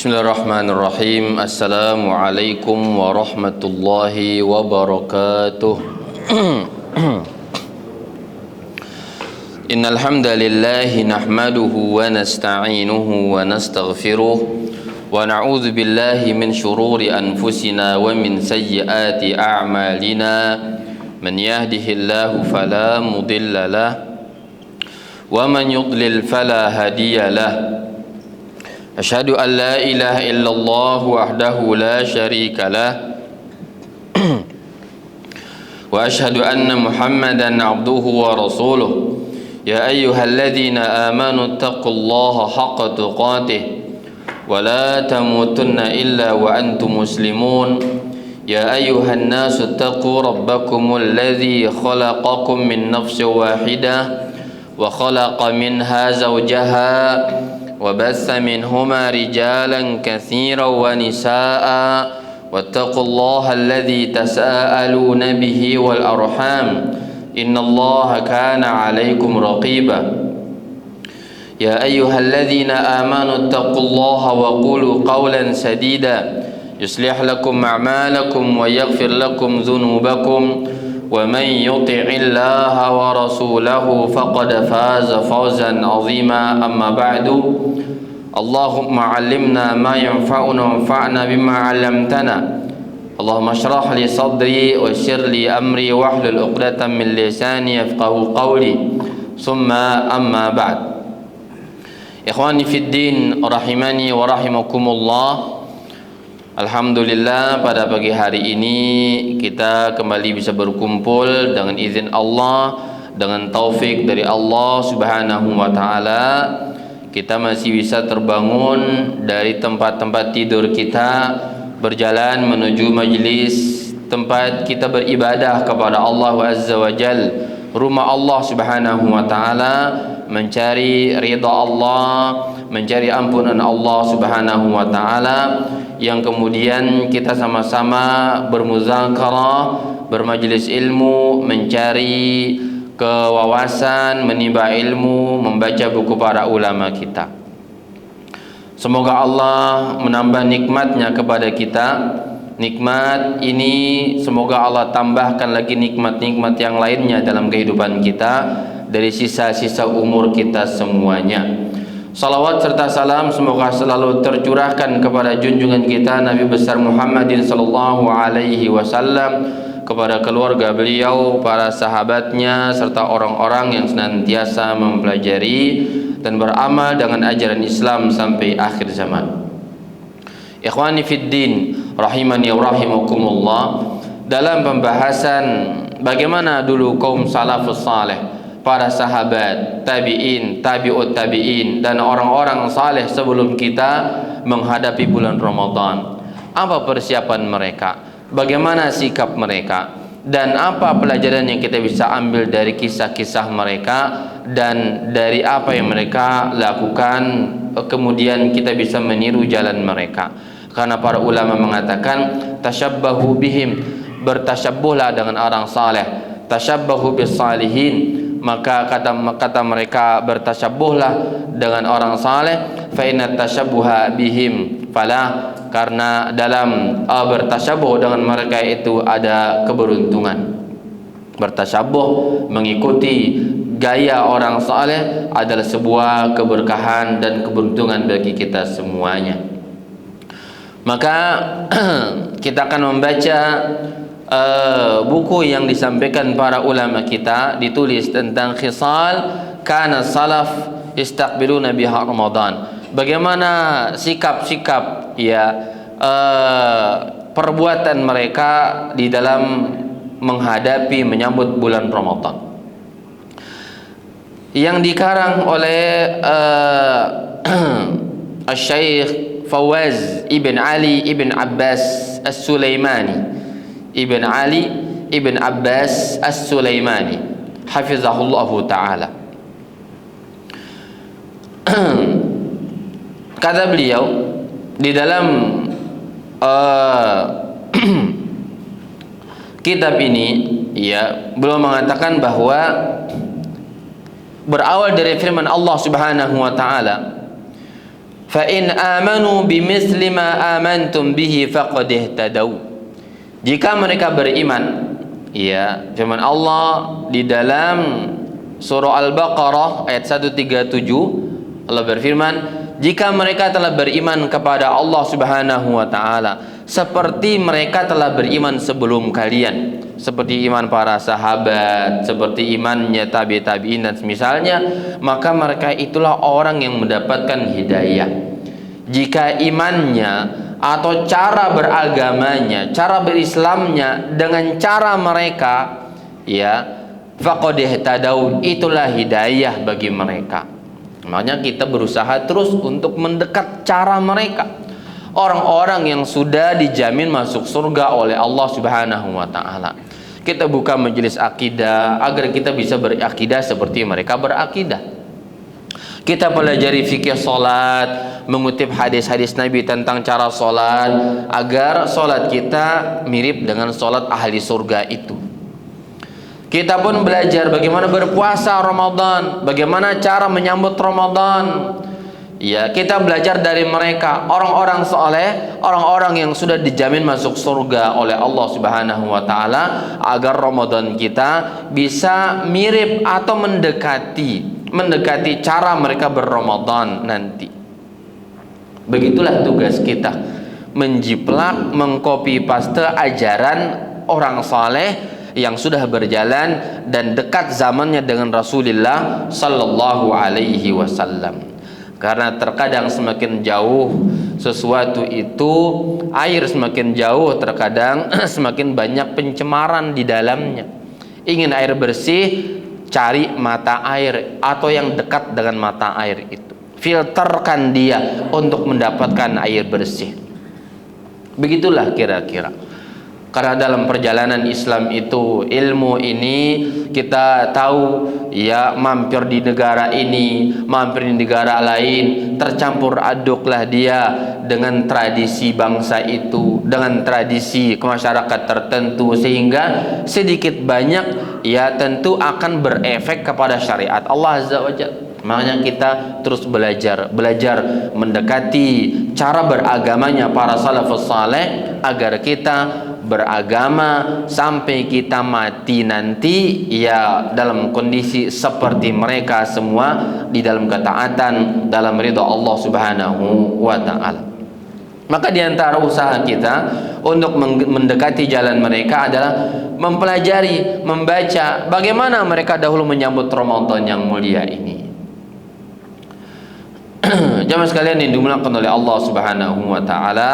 Bismillahirrahmanirrahim. Assalamualaikum warahmatullahi wabarakatuh. Innal hamdalillah nahmaduhu wa nasta'inuhu wa nastaghfiruh wa na'udzu billahi min shururi anfusina wa min sayyiati a'malina. Man yahdihillahu fala mudilla lahu wa man yudlil fala hadiya lahu. Asyhadu an la ilaha illallah wahdahu la syarika lah wa asyhadu anna Muhammadan abduhu wa rasuluh. Ya ayyuhalladzina amanu taqullaha haqqa tuqatih wa la tamutunna illa wa antum muslimun. Ya ayyuhan nasu taqu rabbakumul ladzi khalaqakum min nafsin wahidah wa khalaqa minha zawjaha وبث منهما رجالا كثيرا ونساء واتقوا الله الذي تساءلون به والأرحام إن الله كان عليكم رقيبا يا أيها الذين آمنوا اتقوا الله وقولوا قولا سديدا يصلح لكم أعمالكم ويغفر لكم ذنوبكم ومن يطع الله ورسوله فقد فاز فوزا عظيما. أما بعد اللهم علمنا ما ينفعنا وانفعنا بما علمتنا. اللهم اشرح لي صدري ويسر لي أمري واحلل عقدة من لساني يفقهوا قولي. ثم أما بعد. Ikhwani fid din rahimani wa rahimakumullah. Alhamdulillah, pada pagi hari ini kita kembali bisa berkumpul dengan izin Allah, dengan taufik dari Allah Subhanahu wa taala. Kita masih bisa terbangun dari tempat-tempat tidur kita, berjalan menuju majlis tempat kita beribadah kepada Allah Azza wa Jal, rumah Allah Subhanahu wa taala, mencari ridha Allah, mencari ampunan Allah Subhanahu wa taala, yang kemudian kita sama-sama bermuzakarah, bermajlis ilmu, mencari kewawasan, menimba ilmu, membaca buku para ulama kita. Semoga Allah menambah nikmatnya kepada kita. Nikmat ini semoga Allah tambahkan lagi nikmat-nikmat yang lainnya dalam kehidupan kita dari sisa-sisa umur kita semuanya. Salawat serta salam semoga selalu tercurahkan kepada junjungan kita Nabi besar Muhammadin sallallahu alaihi wasallam, kepada keluarga beliau, para sahabatnya, serta orang-orang yang senantiasa mempelajari dan beramal dengan ajaran Islam sampai akhir zaman. Ikhwani fid din rahimani wa rahimakumullah. Dalam pembahasan bagaimana dulu kaum salafus saleh, para sahabat, tabi'in, tabi'ut tabi'in, dan orang-orang saleh sebelum kita menghadapi bulan Ramadan. Apa persiapan mereka? Bagaimana sikap mereka? Dan apa pelajaran yang kita bisa ambil dari kisah-kisah mereka dan dari apa yang mereka lakukan, kemudian kita bisa meniru jalan mereka. Karena para ulama mengatakan tasyabbahu bihim, bertasyabuhlah dengan orang saleh, tasyabbahu bis salihin. Maka kata mereka, bertasyabuhlah dengan orang saleh, fa inna tasyabbuha bihim falah, karena dalam bertasyabuh dengan mereka itu ada keberuntungan. Bertasyabuh, mengikuti gaya orang saleh adalah sebuah keberkahan dan keberuntungan bagi kita semuanya. Maka kita akan membaca buku yang disampaikan para ulama kita, ditulis tentang khisal kana salaf istaqbiluna biha Ramadan. Bagaimana sikap-sikap perbuatan mereka di dalam menghadapi menyambut bulan Ramadan, yang dikarang oleh Syekh Fawaz Ibn Ali Ibn Abbas As-Sulaimani, Ibn Ali Ibn Abbas As-Sulaimani, hafizahullahu ta'ala. Kata beliau di dalam kitab ini, beliau mengatakan bahwa berawal dari firman Allah Subhanahu wa ta'ala, fa in amanu bimithli ma amantum bihi faqad ihtadaw. Jika mereka beriman, ya, firman Allah di dalam surah Al-Baqarah ayat 137, Allah berfirman, jika mereka telah beriman kepada Allah Subhanahu wa taala seperti mereka telah beriman sebelum kalian, seperti iman para sahabat, seperti imannya tabi'in dan semisalnya, maka mereka itulah orang yang mendapatkan hidayah. Jika imannya atau cara beragamanya, cara berislamnya dengan cara mereka, ya, faqad ihtadaw, itulah hidayah bagi mereka. Makanya kita berusaha terus untuk mendekat cara mereka, orang-orang yang sudah dijamin masuk surga oleh Allah Subhanahu wa taala. Kita buka majelis akidah agar kita bisa berakidah seperti mereka berakidah. Kita pelajari fikih salat, mengutip hadis-hadis Nabi tentang cara salat agar salat kita mirip dengan salat ahli surga itu. Kita pun belajar bagaimana berpuasa Ramadan, bagaimana cara menyambut Ramadan. Ya, kita belajar dari mereka, orang-orang soleh, orang-orang yang sudah dijamin masuk surga oleh Allah Subhanahu wa taala, agar Ramadan kita bisa mirip atau mendekati cara mereka berRamadan nanti. Begitulah tugas kita, menjiplak, mengcopy paste ajaran orang saleh yang sudah berjalan dan dekat zamannya dengan Rasulullah sallallahu alaihi wasallam. Karena terkadang semakin jauh sesuatu itu, air semakin jauh, terkadang semakin banyak pencemaran di dalamnya. Ingin air bersih, cari mata air atau yang dekat dengan mata air itu. Filterkan dia untuk mendapatkan air bersih. Begitulah kira-kira. Karena dalam perjalanan Islam itu, ilmu ini kita tahu, ya, mampir di negara ini, mampir di negara lain, tercampur aduklah dia dengan tradisi bangsa itu, dengan tradisi masyarakat tertentu, sehingga sedikit banyak, ya, tentu akan berefek kepada syariat Allah Azza wa Jalla. Makanya kita terus belajar mendekati cara beragamanya para salafus saleh agar kita beragama sampai kita mati nanti, ya, dalam kondisi seperti mereka semua, di dalam ketaatan, dalam ridha Allah Subhanahu wa taala. Maka di antara usaha kita untuk mendekati jalan mereka adalah mempelajari, membaca bagaimana mereka dahulu menyambut Ramadan yang mulia ini. Jamaah sekalian yang dimuliakan oleh Allah Subhanahu wa taala,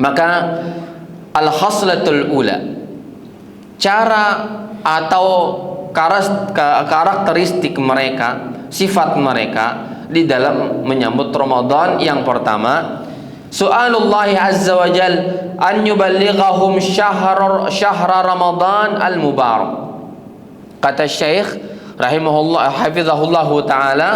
maka al-khaslatul ula, cara atau karakteristik mereka, sifat mereka di dalam menyambut Ramadan, yang pertama, su'alullah azza wa jal an yuballighahum syahra Ramadan al-mubarak. Kata Syekh rahimahullah, hafizahullahu taala,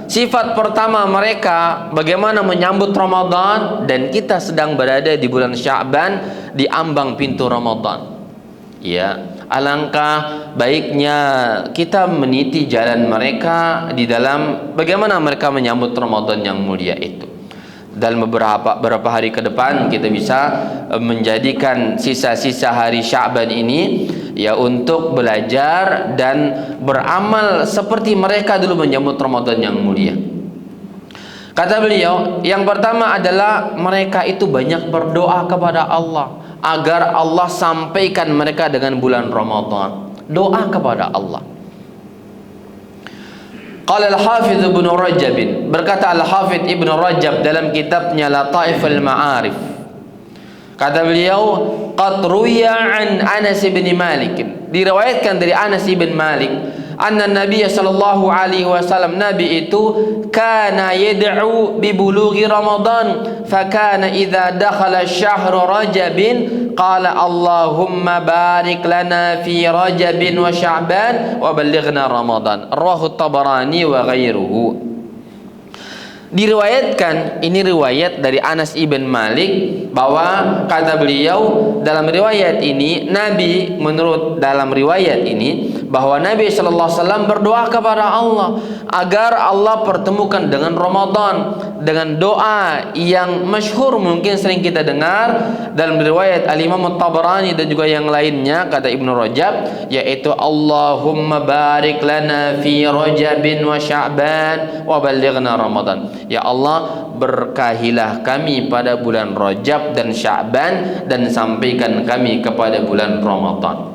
sifat pertama mereka bagaimana menyambut Ramadan, dan kita sedang berada di bulan Sya'ban, di ambang pintu Ramadan. Ya, alangkah baiknya kita meniti jalan mereka di dalam bagaimana mereka menyambut Ramadan yang mulia itu. Dalam beberapa hari ke depan kita bisa menjadikan sisa-sisa hari Sya'ban ini, ya, untuk belajar dan beramal seperti mereka dulu menyambut Ramadan yang mulia. Kata beliau, yang pertama adalah mereka itu banyak berdoa kepada Allah agar Allah sampaikan mereka dengan bulan Ramadan. Doa kepada Allah. Qala al-Hafidz Ibnu Rajab, berkata al-Hafidz Ibnu Rajab dalam kitabnya Lataiful Ma'arif, kata beliau, qad ruya an Anas bin Malik, diriwayatkan dari Anas bin Malik, anna Nabi sallallahu alaihi wasallam, Nabi itu kana yad'u bi bulughi Ramadan, fa kana idza dakhala syahru Rajabin qala Allahumma barik lana fi Rajabin wa Sya'ban wa ballighna Ramadan. Rawahu Tabarani wa ghairuhu. Diriwayatkan, ini riwayat dari Anas ibn Malik, bahwa kata beliau dalam riwayat ini, Nabi menurut dalam riwayat ini bahwa Nabi sallallahu alaihi wasallam berdoa kepada Allah agar Allah pertemukan dengan Ramadan dengan doa yang masyhur mungkin sering kita dengar dalam riwayat Al-Imam At-Tabarani dan juga yang lainnya, kata Ibnu Rajab, yaitu Allahumma barik lana fi Rajabin wa Sya'ban wa ballighna Ramadan. Ya Allah, berkahilah kami pada bulan Rajab dan Sya'ban dan sampaikan kami kepada bulan Ramadan.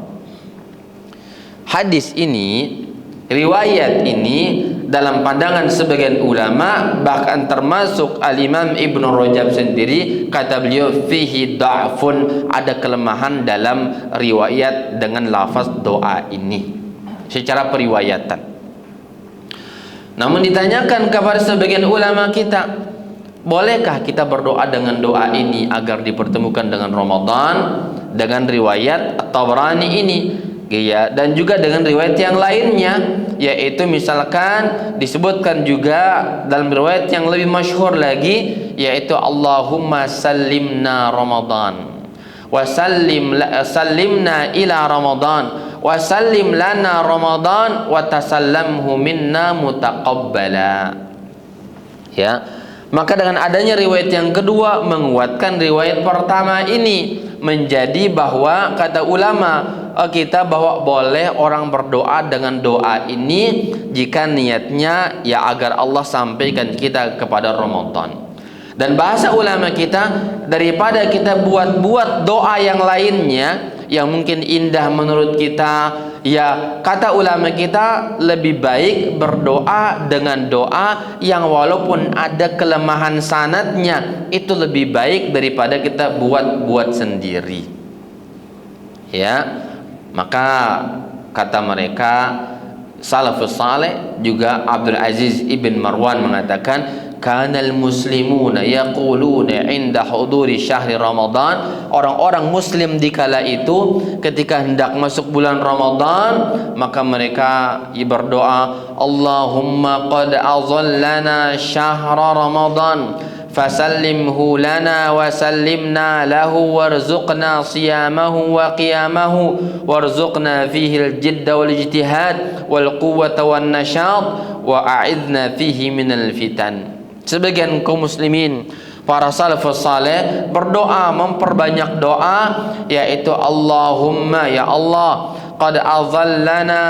Hadis ini, riwayat ini dalam pandangan sebagian ulama, bahkan termasuk Al-Imam Ibnu Rajab sendiri, kata beliau fihi da'fun, ada kelemahan dalam riwayat dengan lafaz doa ini secara periwayatan. Namun ditanyakan kepada sebagian ulama kita, bolehkah kita berdoa dengan doa ini agar dipertemukan dengan Ramadan dengan riwayat At-Tabarani ini? Ya, dan juga dengan riwayat yang lainnya, yaitu misalkan disebutkan juga dalam riwayat yang lebih masyhur lagi, yaitu Allahumma sallimna Ramadan wa sallimna ila Ramadan wa sallim lana Ramadan wa tasallamhu minna mutaqabbala. Ya, maka dengan adanya riwayat yang kedua menguatkan riwayat pertama ini, menjadi bahwa kata ulama kita bahwa boleh orang berdoa dengan doa ini jika niatnya ya agar Allah sampaikan kita kepada Ramadan. Dan bahasa ulama kita, daripada kita buat-buat doa yang lainnya yang mungkin indah menurut kita, ya kata ulama kita lebih baik berdoa dengan doa yang walaupun ada kelemahan sanadnya, itu lebih baik daripada kita buat-buat sendiri. Ya, maka kata mereka salafus saleh, juga Abdul Aziz ibn Marwan mengatakan, kanal muslimuna yaquluna inda huduri syahri Ramadan, orang-orang muslim di kala itu ketika hendak masuk bulan Ramadan maka mereka berdoa, Allahumma qad azallana syahra Ramadan fasallimhu lana wa sallimna lahu warzuqna siyamahu wa qiyamahu warzuqna fihi al-jidda wal ijtihad wal quwwata wan nashat wa a'idna fihi minal fitan. Sebagian kaum muslimin, para salafus saleh berdoa, memperbanyak doa, yaitu Allahumma, ya Allah, qad azallana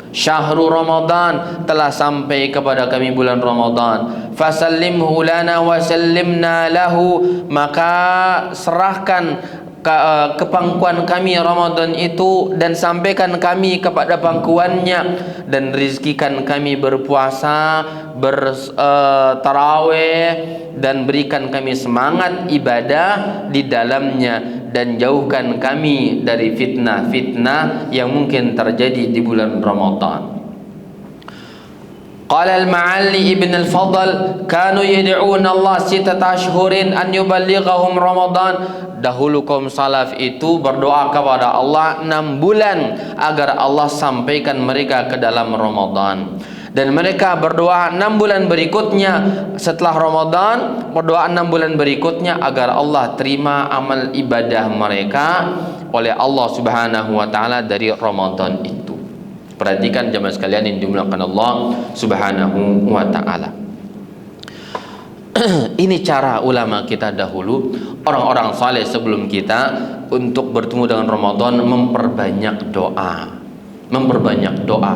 syahru Ramadan, telah sampai kepada kami bulan Ramadan, fasallimhu lana wa sallimna lahu, maka serahkan ke pangkuan kami Ramadan itu dan sampaikan kami kepada pangkuannya, dan rizkikan kami berpuasa, bertarawih, dan berikan kami semangat ibadah di dalamnya, dan jauhkan kami dari fitnah-fitnah yang mungkin terjadi di bulan Ramadan. Qala al-Ma'alli ibn al-Fadl, kanu yad'una Allah sittata ashhurin an yuballighahum Ramadan. Dahulu kaum salaf itu berdoa kepada Allah 6 bulan agar Allah sampaikan mereka ke dalam Ramadan. Dan mereka berdoa 6 bulan berikutnya setelah Ramadan, berdoa 6 bulan berikutnya agar Allah terima amal ibadah mereka oleh Allah Subhanahu wa taala dari Ramadan itu. Perhatikan jemaah sekalian yang dimuliakan Allah Subhanahu wa taala. Ini cara ulama kita dahulu, orang-orang saleh sebelum kita, untuk bertemu dengan Ramadan memperbanyak doa. Memperbanyak doa.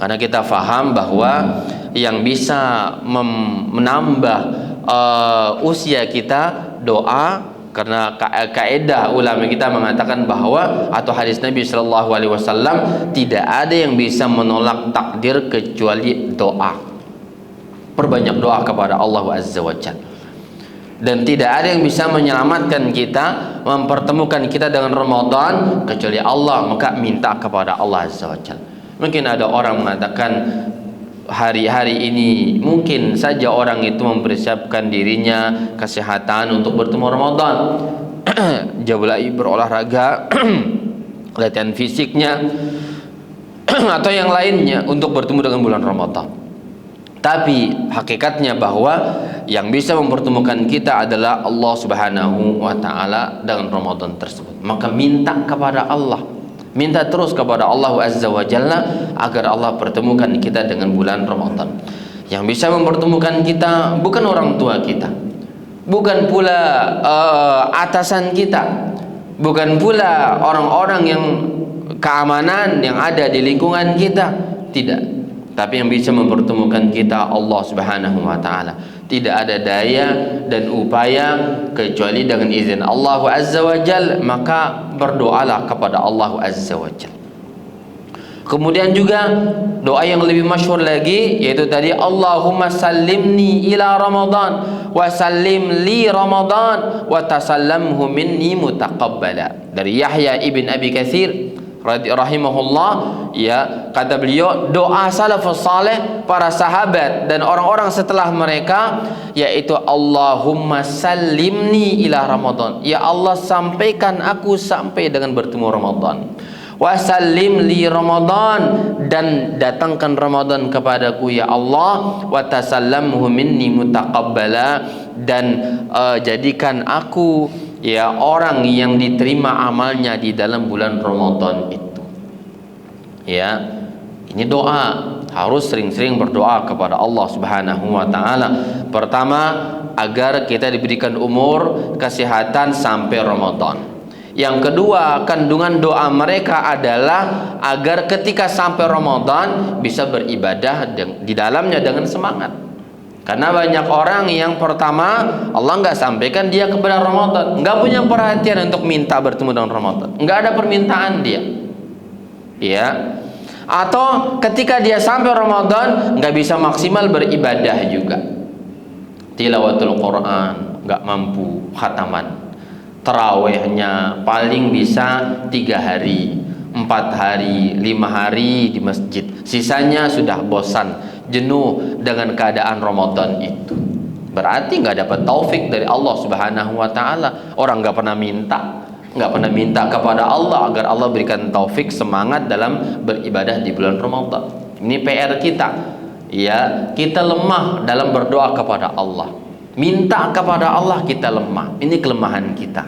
Karena kita faham bahwa yang bisa menambah usia kita doa, karena kaidah ulama kita mengatakan bahwa, atau hadis Nabi sallallahu alaihi wasallam, tidak ada yang bisa menolak takdir kecuali doa. Perbanyak doa kepada Allah Azza wa Jalla. Dan tidak ada yang bisa menyelamatkan kita, mempertemukan kita dengan Ramadan kecuali Allah, maka minta kepada Allah Azza wa Jalla. Mungkin ada orang mengatakan hari-hari ini mungkin saja orang itu mempersiapkan dirinya kesehatan untuk bertemu Ramadan, jauh lagi berolahraga, latihan fisiknya atau yang lainnya untuk bertemu dengan bulan Ramadan. Tapi hakikatnya bahwa yang bisa mempertemukan kita adalah Allah Subhanahu wa taala dengan Ramadan tersebut. Maka minta kepada Allah, Minta terus kepada Allah Azza wa Jalla agar Allah pertemukan kita dengan bulan Ramadan. Yang bisa mempertemukan kita bukan orang tua kita, bukan pula atasan kita, bukan pula orang-orang yang keamanan yang ada di lingkungan kita, tidak. Tapi yang bisa mempertemukan kita Allah Subhanahu wa taala. Tidak ada daya dan upaya kecuali dengan izin Allah Azza wa Jalla, maka berdoalah kepada Allah Azza wa Jalla. Kemudian juga doa yang lebih masyhur lagi yaitu tadi Allahumma sallimni ila Ramadan wa sallim li Ramadan wa tasallamhu minni mutaqabbala. Dari Yahya ibn Abi Katsir rahimahullah, ya, kata beliau doa salafus saleh, para sahabat dan orang-orang setelah mereka, yaitu Allahumma sallimni ila Ramadan, ya Allah sampaikan aku sampai dengan bertemu Ramadan, wa sallim li Ramadan, dan datangkan Ramadan kepadaku ya Allah, wa tasallamhu minni mutaqabbala, dan jadikan aku ya orang yang diterima amalnya di dalam bulan Ramadan itu. Ya, ini doa, harus sering-sering berdoa kepada Allah Subhanahu wa taala. Pertama, agar kita diberikan umur, kesehatan sampai Ramadan. Yang kedua, kandungan doa mereka adalah agar ketika sampai Ramadan bisa beribadah di dalamnya dengan semangat. Karena banyak orang yang pertama Allah nggak sampaikan dia kepada Ramadan, nggak punya perhatian untuk minta bertemu dengan Ramadan, nggak ada permintaan dia, ya. Atau ketika dia sampai Ramadan nggak bisa maksimal beribadah juga, tilawatul Quran nggak mampu, khataman, tarawehnya paling bisa 3 hari, 4 hari, 5 hari di masjid, sisanya sudah bosan, jenuh dengan keadaan Ramadan itu. Berarti nggak dapat taufik dari Allah Subhanahu wa taala. Orang nggak pernah minta kepada Allah agar Allah berikan taufik, semangat dalam beribadah di bulan Ramadan. Ini PR kita. Ya, kita lemah dalam berdoa kepada Allah. Minta kepada Allah kita lemah. Ini kelemahan kita.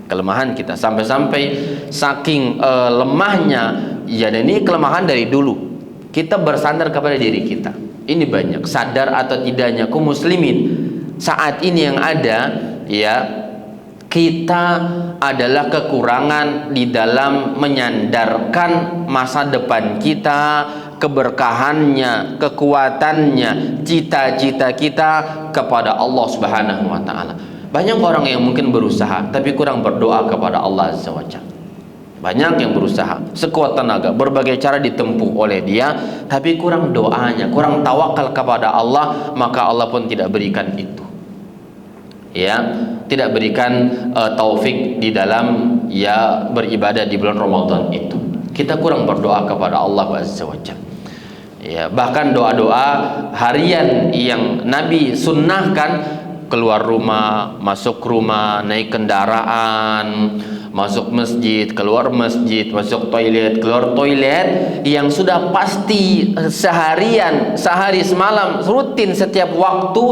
Kelemahan kita sampai-sampai saking lemahnya, ya, dan ini kelemahan dari dulu. Kita bersandar kepada diri kita. Ini banyak, sadar atau tidaknya kaum muslimin saat ini yang ada, ya, kita adalah kekurangan di dalam menyandarkan masa depan kita, keberkahannya, kekuatannya, cita-cita kita kepada Allah Subhanahu wa taala. Banyak orang yang mungkin berusaha tapi kurang berdoa kepada Allah Azza wa Jalla. Banyak yang berusaha sekuat tenaga, berbagai cara ditempuh oleh dia, tapi kurang doanya, kurang tawakal kepada Allah, maka Allah pun tidak berikan itu. Ya, tidak berikan taufik di dalam ya beribadah di bulan Ramadan itu. Kita kurang berdoa kepada Allah Azza wa Jalla. Ya, bahkan doa-doa harian yang Nabi sunnahkan, keluar rumah, masuk rumah, naik kendaraan, masuk masjid, keluar masjid, masuk toilet, keluar toilet, yang sudah pasti seharian, sehari semalam, rutin setiap waktu,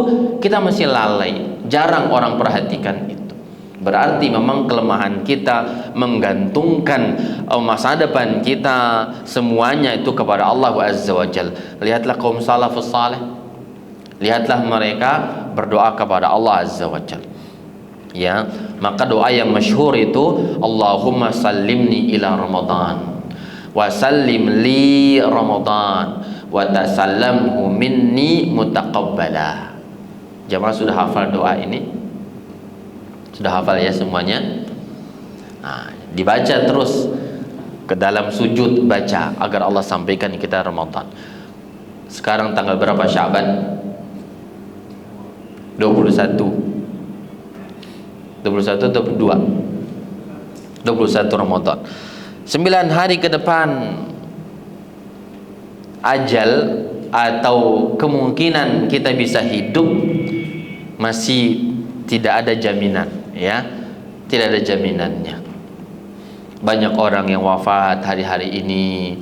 kita masih lalai, jarang orang perhatikan itu. Berarti memang kelemahan kita menggantungkan masa depan kita semuanya itu kepada Allah Azza wa Jalla. Lihatlah kaum salafus saleh, lihatlah mereka berdoa kepada Allah Azza wa Jalla. Ya, maka doa yang masyhur itu Allahumma sallimni ila Ramadan wa sallim li Ramadan wa tasallamhu minni mutaqabbala. Jamaah sudah hafal doa ini? Sudah hafal ya semuanya? Nah, dibaca terus ke dalam sujud, baca agar Allah sampaikan kita Ramadan. Sekarang tanggal berapa Sya'ban? 21 atau 22? 21 Ramadan. 9 hari ke depan ajal atau kemungkinan kita bisa hidup masih tidak ada jaminan, ya. Tidak ada jaminannya. Banyak orang yang wafat hari-hari ini,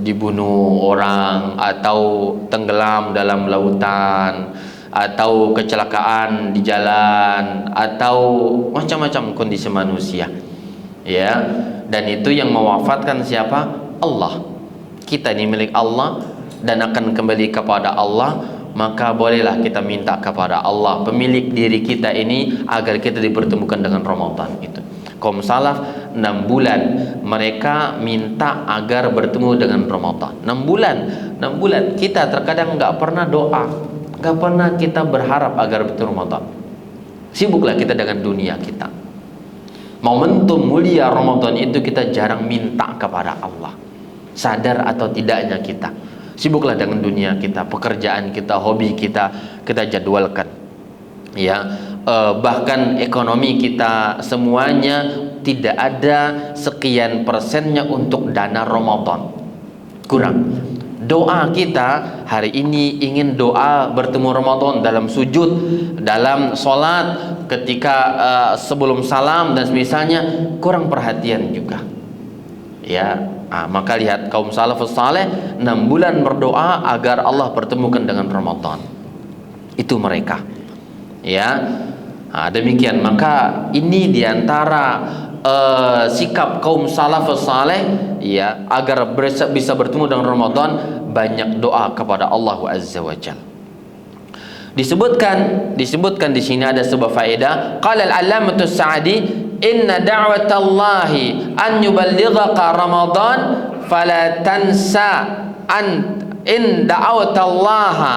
dibunuh orang atau tenggelam dalam lautan, atau kecelakaan di jalan, atau macam-macam kondisi manusia, ya. dan itu yang mewafatkan siapa? Allah. Kita ini milik Allah dan akan kembali kepada Allah, maka bolehlah kita minta kepada Allah, pemilik diri kita ini, agar kita dipertemukan dengan Ramadan itu. Kaum salaf 6 bulan mereka minta agar bertemu dengan Ramadan. 6 bulan kita terkadang nggak pernah doa, nggak pernah kita berharap agar bertemu Ramadan. Sibuklah kita dengan dunia kita. Momentum mulia Ramadan itu kita jarang minta kepada Allah. Sadar atau tidaknya kita sibuklah dengan dunia kita, pekerjaan kita, hobi kita jadwalkan, ya. Bahkan ekonomi kita semuanya tidak ada sekian persennya untuk dana Ramadan, kurang. Doa kita hari ini ingin doa bertemu Ramadan dalam sujud, dalam sholat, ketika sebelum salam dan misalnya, kurang perhatian juga, ya. Maka lihat kaum salafus saleh 6 bulan berdoa agar Allah pertemukan dengan Ramadan. Itu mereka, ya. Demikian, maka ini diantara sikap kaum salafus saleh, ya, agar bisa bertemu dengan Ramadan, banyak doa kepada Allah Azza wa Jalla. Disebutkan di sini ada sebuah faedah. Qala al-allamatu Sa'di, inna da'watallahi an yuballighaka Ramadan fala tansa an in da'awtallaha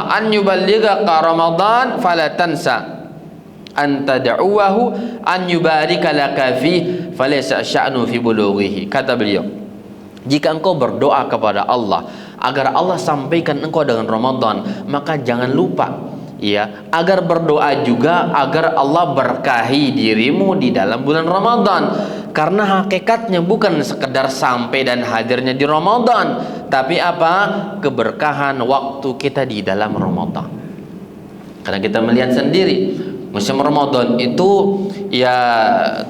an yuballighaka Ramadan fala tansa an tad'uwahu an yubarika laka fi falaysa sya'nu fi bulughihi. Kata beliau, jika engkau berdoa kepada Allah agar Allah sampaikan engkau dengan Ramadan, maka jangan lupa, ya, agar berdoa juga agar Allah berkahi dirimu di dalam bulan Ramadan. Karena hakikatnya bukan sekedar sampai dan hadirnya di Ramadan, tapi apa? Keberkahan waktu kita di dalam Ramadan. Karena kita melihat sendiri musim Ramadan itu, ya,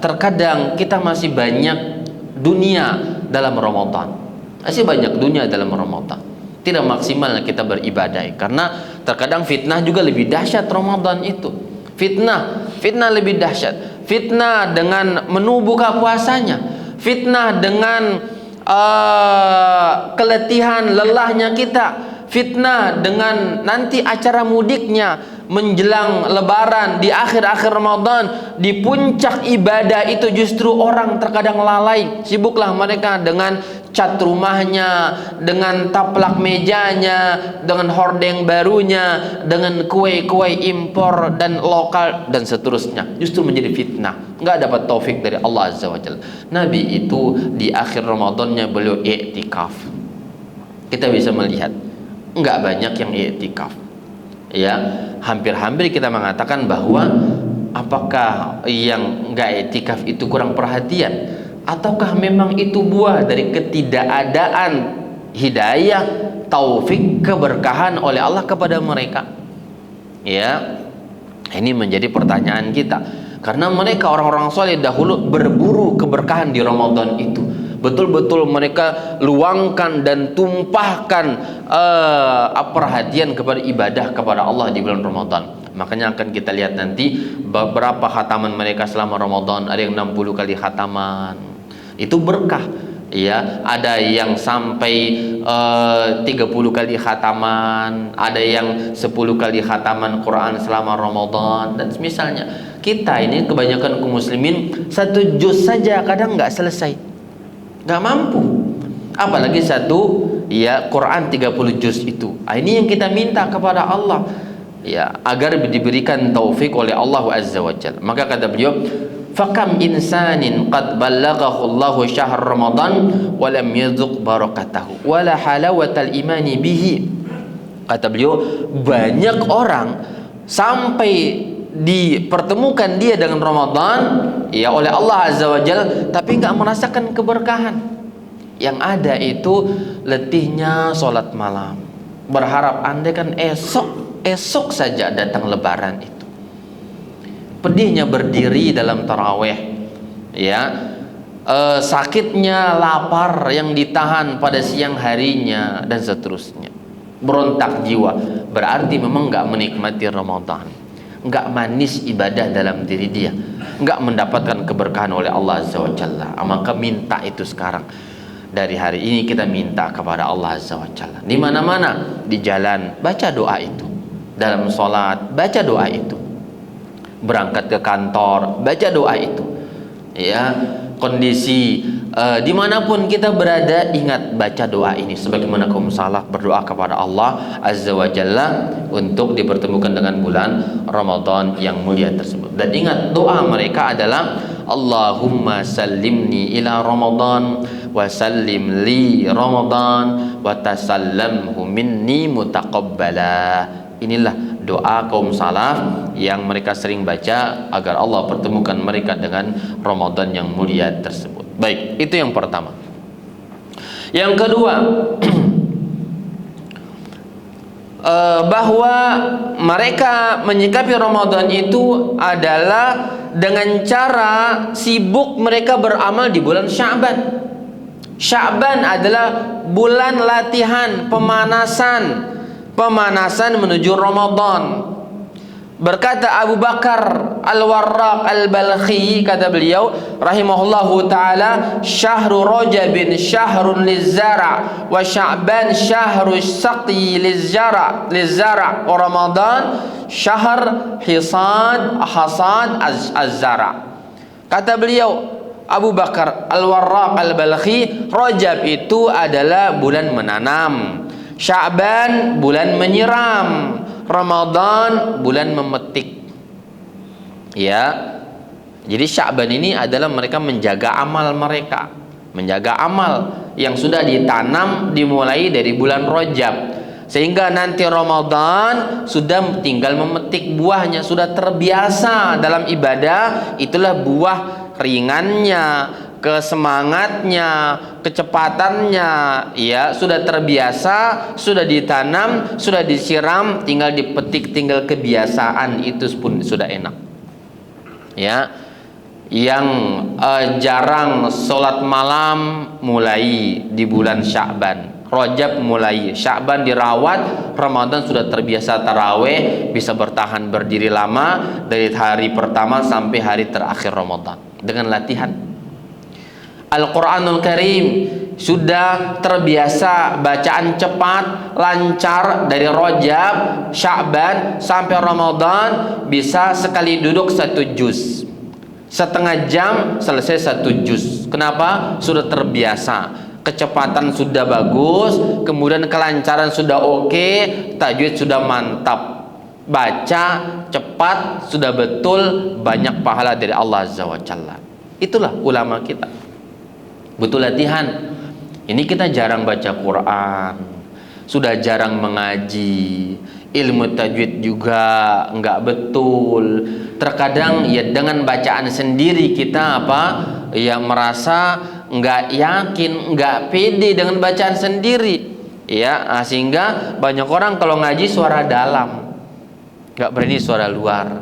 terkadang kita masih banyak dunia dalam Ramadan. Masih banyak dunia dalam Ramadan. Tidak maksimal kita beribadah, karena terkadang fitnah juga lebih dahsyat Ramadan itu. Fitnah lebih dahsyat. Fitnah dengan menu buka puasanya, fitnah dengan keletihan lelahnya kita, fitnah dengan nanti acara mudiknya menjelang lebaran di akhir-akhir Ramadan, di puncak ibadah itu justru orang terkadang lalai. Sibuklah mereka dengan cat rumahnya, dengan taplak mejanya, dengan hordeng barunya, dengan kue-kue impor dan lokal dan seterusnya. Justru menjadi fitnah, nggak dapat taufik dari Allah Azza wa Jalla. Nabi itu di akhir Ramadannya beliau i'tikaf. Kita bisa melihat nggak banyak yang i'tikaf, ya. Hampir-hampir kita mengatakan bahwa apakah yang nggak i'tikaf itu kurang perhatian, ataukah memang itu buah dari ketidakadaan hidayah, taufik, keberkahan oleh Allah kepada mereka, ya. Ini menjadi pertanyaan kita, karena mereka orang-orang soleh dahulu berburu keberkahan di Ramadan itu. Betul-betul mereka luangkan dan tumpahkan perhatian kepada ibadah kepada Allah di bulan Ramadan. Makanya akan kita lihat nanti beberapa khataman mereka selama Ramadan. Ada yang 60 kali khataman. Itu berkah, ya. Ada yang sampai 30 kali khataman, ada yang 10 kali khataman Quran selama Ramadan, dan misalnya. Kita ini kebanyakan kaum muslimin 1 juz saja kadang nggak selesai, nggak mampu, apalagi 1, ya, Quran 30 juz itu. Ini yang kita minta kepada Allah, ya, agar diberikan taufik oleh Allah Azza wa Jalla. Maka kata beliau, fakam insanin qad ballaghahu Allahu syahr Ramadan wa lam yadhuq barakatahu wa la halawatal imani bihi. Kata beliau, banyak orang sampai dipertemukan dia dengan Ramadan, ya, oleh Allah Azza wa Jalla, tapi nggak merasakan keberkahan. Yang ada itu letihnya sholat malam, berharap andai kan esok saja datang lebaran itu. Pedihnya berdiri dalam taraweh, ya, sakitnya lapar yang ditahan pada siang harinya dan seterusnya. Berontak jiwa, berarti memang nggak menikmati Ramadan. enggak manis ibadah dalam diri dia, enggak mendapatkan keberkahan oleh Allah Azza wa Jalla. Maka minta itu sekarang. Dari hari ini kita minta kepada Allah Azza wa Jalla. Di mana-mana, di jalan, baca doa itu. Dalam sholat, baca doa itu. Berangkat ke kantor, baca doa itu. Ya, kondisi dimanapun kita berada, ingat baca doa ini. Sebagaimana kaum salaf berdoa kepada Allah Azza wa Jalla untuk dipertemukan dengan bulan Ramadan yang mulia tersebut. Dan ingat, doa mereka adalah Allahumma sallimni ila Ramadan wa sallim li Ramadan wa tasallamhu minni mutaqabbala. Inilah doa kaum salaf yang mereka sering baca agar Allah pertemukan mereka dengan Ramadan yang mulia tersebut. Baik, itu yang pertama. Yang kedua, bahwa mereka menyikapi Ramadan itu adalah dengan cara sibuk mereka beramal di bulan Sya'ban. Sya'ban adalah bulan latihan, pemanasan menuju Ramadan. Berkata Abu Bakar Al-Warraq Al-Balkhi, kata beliau rahimahullahu taala, syahru Rajabin syahrun lizzara wa Sya'ban syahru saqi lizzara wa Ramadan syahr hasad az-zara. Kata beliau Abu Bakar Al-Warraq Al-Balkhi, Rajab itu adalah bulan menanam, Sya'ban bulan menyiram, Ramadan bulan memetik. Ya. Jadi Sya'ban ini adalah mereka menjaga amal mereka, menjaga amal yang sudah ditanam dimulai dari bulan Rajab, sehingga nanti Ramadan sudah tinggal memetik buahnya, sudah terbiasa dalam ibadah. Itulah buah ringannya, kesemangatnya, kecepatannya, ya, sudah terbiasa, sudah ditanam, sudah disiram, tinggal dipetik, tinggal kebiasaan, itu pun sudah enak. Ya, yang jarang sholat malam mulai di bulan Sya'ban, Rajab mulai, Sya'ban dirawat, Ramadan sudah terbiasa taraweh, bisa bertahan berdiri lama dari hari pertama sampai hari terakhir Ramadan dengan latihan. Al-Quranul Karim sudah terbiasa bacaan cepat, lancar dari Rajab, Sya'ban sampai Ramadan, bisa sekali duduk 1 juz, setengah jam selesai 1 juz. Kenapa? Sudah terbiasa, kecepatan sudah bagus, kemudian kelancaran sudah oke, tajwid sudah mantap, baca cepat sudah betul, banyak pahala dari Allah Azza wa Jalla. Itulah ulama kita, butuh latihan. Ini kita jarang baca Quran, sudah jarang mengaji, ilmu tajwid juga enggak betul. Terkadang ya dengan bacaan sendiri kita ya merasa enggak yakin, enggak pede dengan bacaan sendiri. Ya, sehingga banyak orang kalau ngaji suara dalam, enggak berani suara luar,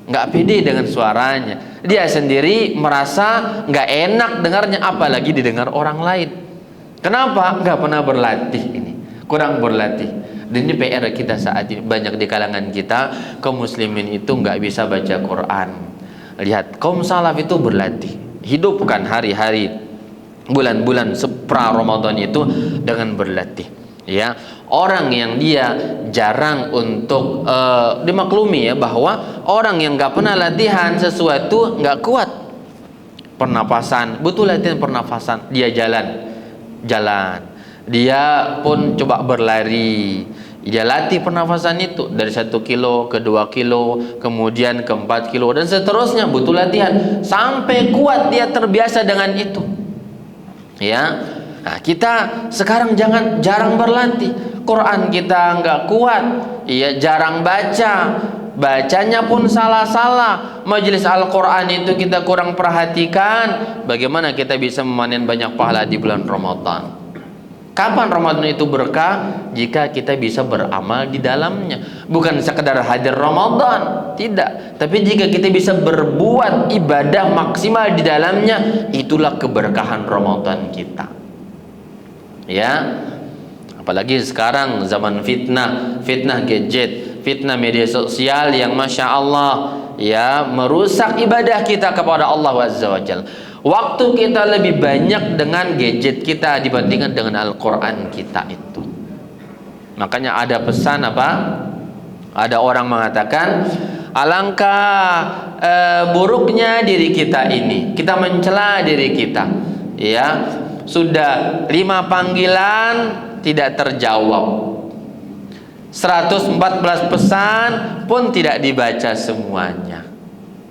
enggak pede dengan suaranya. Dia sendiri merasa enggak enak dengarnya, apalagi didengar orang lain. Kenapa? Enggak pernah berlatih, ini kurang berlatih. Dan ini PR kita saat ini, banyak di kalangan kita kaum muslimin itu nggak bisa baca Quran. Lihat, kaum salaf itu berlatih, hidupkan hari-hari, bulan-bulan pra Ramadan itu dengan berlatih. Ya, orang yang dia jarang untuk dimaklumi ya, bahwa orang yang nggak pernah latihan sesuatu nggak kuat. Pernapasan, butuh latihan pernapasan. Dia jalan, dia pun coba berlari, dia latih pernafasan itu dari 1 kilo ke 2 kilo, kemudian ke 4 kilo, dan seterusnya. Butuh latihan sampai kuat, dia terbiasa dengan itu. Ya, nah kita sekarang jarang berlatih. Quran kita nggak kuat, ya, jarang baca, bacanya pun salah-salah. Majelis Al-Quran itu kita kurang perhatikan. Bagaimana kita bisa memanen banyak pahala di bulan Ramadan? Kapan Ramadan itu berkah? Jika kita bisa beramal di dalamnya. Bukan sekedar hadir Ramadan, tidak. Tapi jika kita bisa berbuat ibadah maksimal di dalamnya, itulah keberkahan Ramadan kita. Ya, apalagi sekarang zaman fitnah gadget, fitnah media sosial yang masya Allah ya merusak ibadah kita kepada Allah Azza wa Jalla. Waktu kita lebih banyak dengan gadget kita dibandingkan dengan Al-Quran kita itu. Makanya ada pesan apa? Ada orang mengatakan alangkah buruknya diri kita ini. Kita mencela diri kita. Ya, sudah 5 panggilan tidak terjawab. 114 pesan pun tidak dibaca semuanya.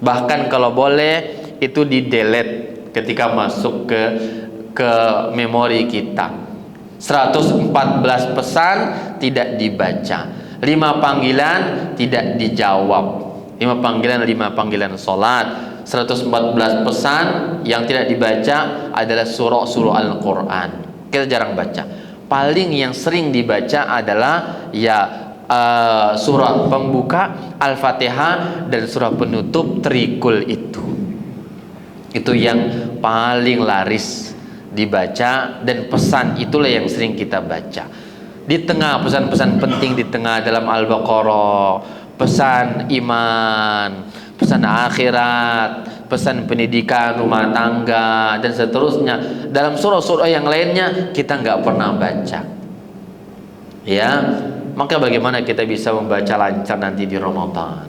Bahkan kalau boleh itu di-delete ketika masuk ke memori kita. 114 pesan tidak dibaca. 5 panggilan tidak dijawab. 5 panggilan salat. 114 pesan yang tidak dibaca adalah surah Al-Quran. Kita jarang baca. Paling yang sering dibaca adalah ya surah pembuka Al-Fatihah dan surah penutup Trikul itu yang paling laris dibaca, dan pesan itulah yang sering kita baca. Di tengah pesan-pesan penting di tengah dalam Al-Baqarah, pesan iman, pesan akhirat, pesan pendidikan rumah tangga dan seterusnya. Dalam surah-surah yang lainnya kita nggak pernah baca. Ya, maka bagaimana kita bisa membaca lancar nanti di Ramadan?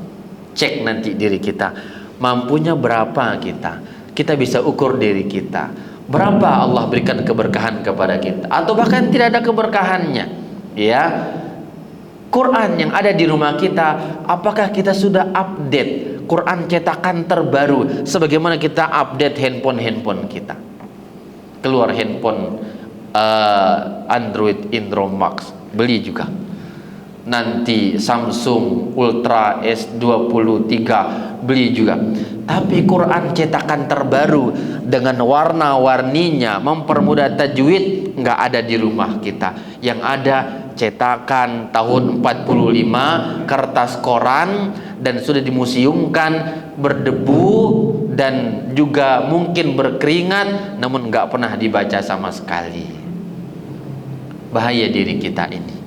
Cek nanti diri kita, mampunya berapa kita. Kita bisa ukur diri kita, berapa Allah berikan keberkahan kepada kita, atau bahkan tidak ada keberkahannya. Ya, Quran yang ada di rumah kita, apakah kita sudah update Quran cetakan terbaru sebagaimana kita update handphone kita? Keluar handphone Android Indro Max, beli juga. Nanti Samsung Ultra S23 beli juga. Tapi Quran cetakan terbaru dengan warna-warninya mempermudah tajwid nggak ada di rumah kita. Yang ada cetakan tahun 45, kertas koran, dan sudah dimuseumkan, berdebu dan juga mungkin berkeringat, namun nggak pernah dibaca sama sekali. Bahaya diri kita ini.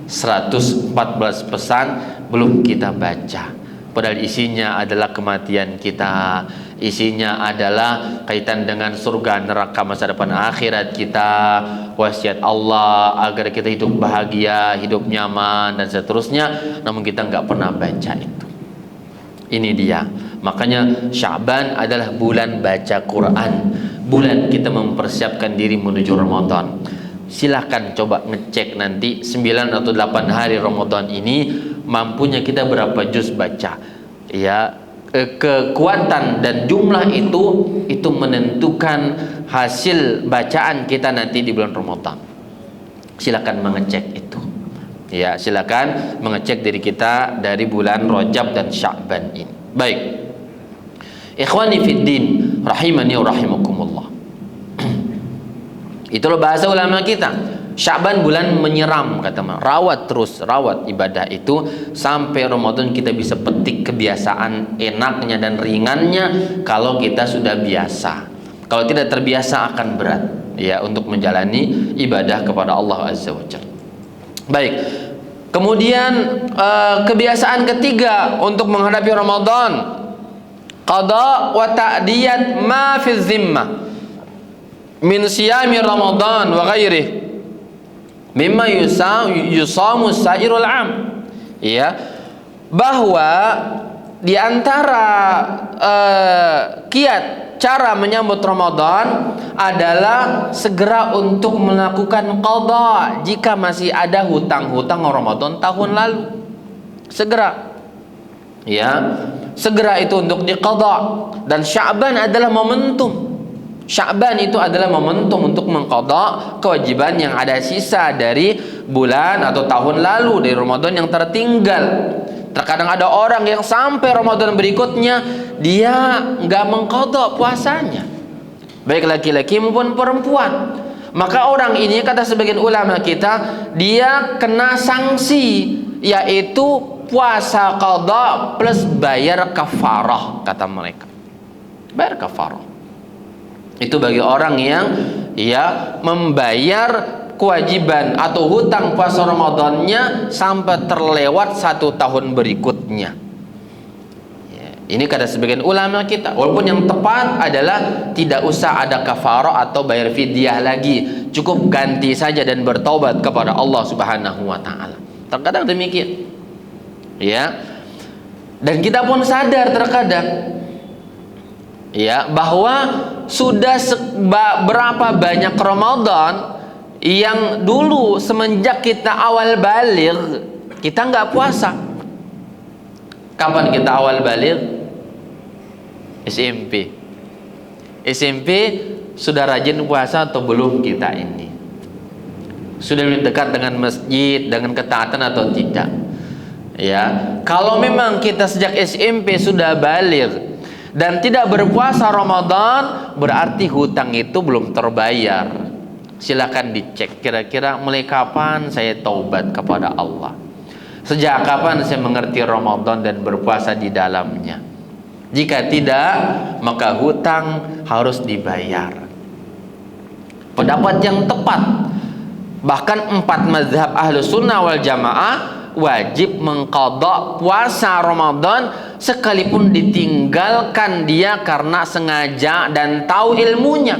114 pesan belum kita baca, padahal isinya adalah kematian kita, isinya adalah kaitan dengan surga neraka masa depan akhirat kita, wasiat Allah agar kita hidup bahagia, hidup nyaman dan seterusnya, namun kita nggak pernah baca itu. Ini dia, makanya Sya'ban adalah bulan baca Quran, bulan kita mempersiapkan diri menuju Ramadan. Silahkan coba ngecek nanti 9 atau 8 hari Ramadan ini mampunya kita berapa juz baca. Ya, kekuatan dan jumlah itu menentukan hasil bacaan kita nanti di bulan Ramadan. Silakan mengecek itu. Ya, silakan mengecek diri kita dari bulan Rajab dan Sya'ban ini. Baik. Ikhwani fid din, rahimani wa rahimakumullah. Itulah bahasa ulama kita. Sya'ban bulan menyeram, kata mereka. Rawat terus, rawat ibadah itu sampai Ramadan kita bisa petik kebiasaan enaknya dan ringannya kalau kita sudah biasa. Kalau tidak terbiasa akan berat ya untuk menjalani ibadah kepada Allah Azza wa Jalla. Baik. Kemudian kebiasaan ketiga untuk menghadapi Ramadan, qada wa ta'diyat ma fi zimmah min siyami Ramadan wa ghairihi mimma yusamu sairul am. Ya, bahwa di antara kiat cara menyambut Ramadan adalah segera untuk melakukan qada jika masih ada hutang-hutang Ramadan tahun lalu. Segera. Ya, segera itu untuk diqada, dan Sya'ban adalah momentum. Sya'ban itu adalah momentum untuk mengqada kewajiban yang ada sisa dari bulan atau tahun lalu, dari Ramadan yang tertinggal. Terkadang ada orang yang sampai Ramadan berikutnya dia nggak mengqada puasanya, baik laki-laki maupun perempuan. Maka orang ini, kata sebagian ulama kita, dia kena sanksi, yaitu puasa qada plus bayar kafarah, kata mereka. Bayar kafarah itu bagi orang yang ya membayar kewajiban atau hutang puasa Ramadannya sampai terlewat 1 tahun berikutnya. Ya, ini kata sebagian ulama kita. Walaupun yang tepat adalah tidak usah ada kafarah atau bayar fidyah lagi, cukup ganti saja dan bertaubat kepada Allah Subhanahu wa taala. Terkadang demikian. Ya. Dan kita pun sadar terkadang ya bahwa sudah berapa banyak Ramadan yang dulu semenjak kita awal baligh kita nggak puasa. Kapan kita awal baligh? SMP. SMP sudah rajin puasa atau belum kita ini? Sudah dekat dengan masjid, dengan ketaatan atau tidak? Ya, kalau memang kita sejak SMP sudah baligh dan tidak berpuasa Ramadan, berarti hutang itu belum terbayar. Silakan dicek kira-kira mulai kapan saya taubat kepada Allah, sejak kapan saya mengerti Ramadan dan berpuasa di dalamnya. Jika tidak, maka hutang harus dibayar. Pendapat yang tepat, bahkan 4 mazhab Ahlus Sunnah wal Jamaah wajib mengqadha puasa Ramadan sekalipun ditinggalkan dia karena sengaja dan tahu ilmunya.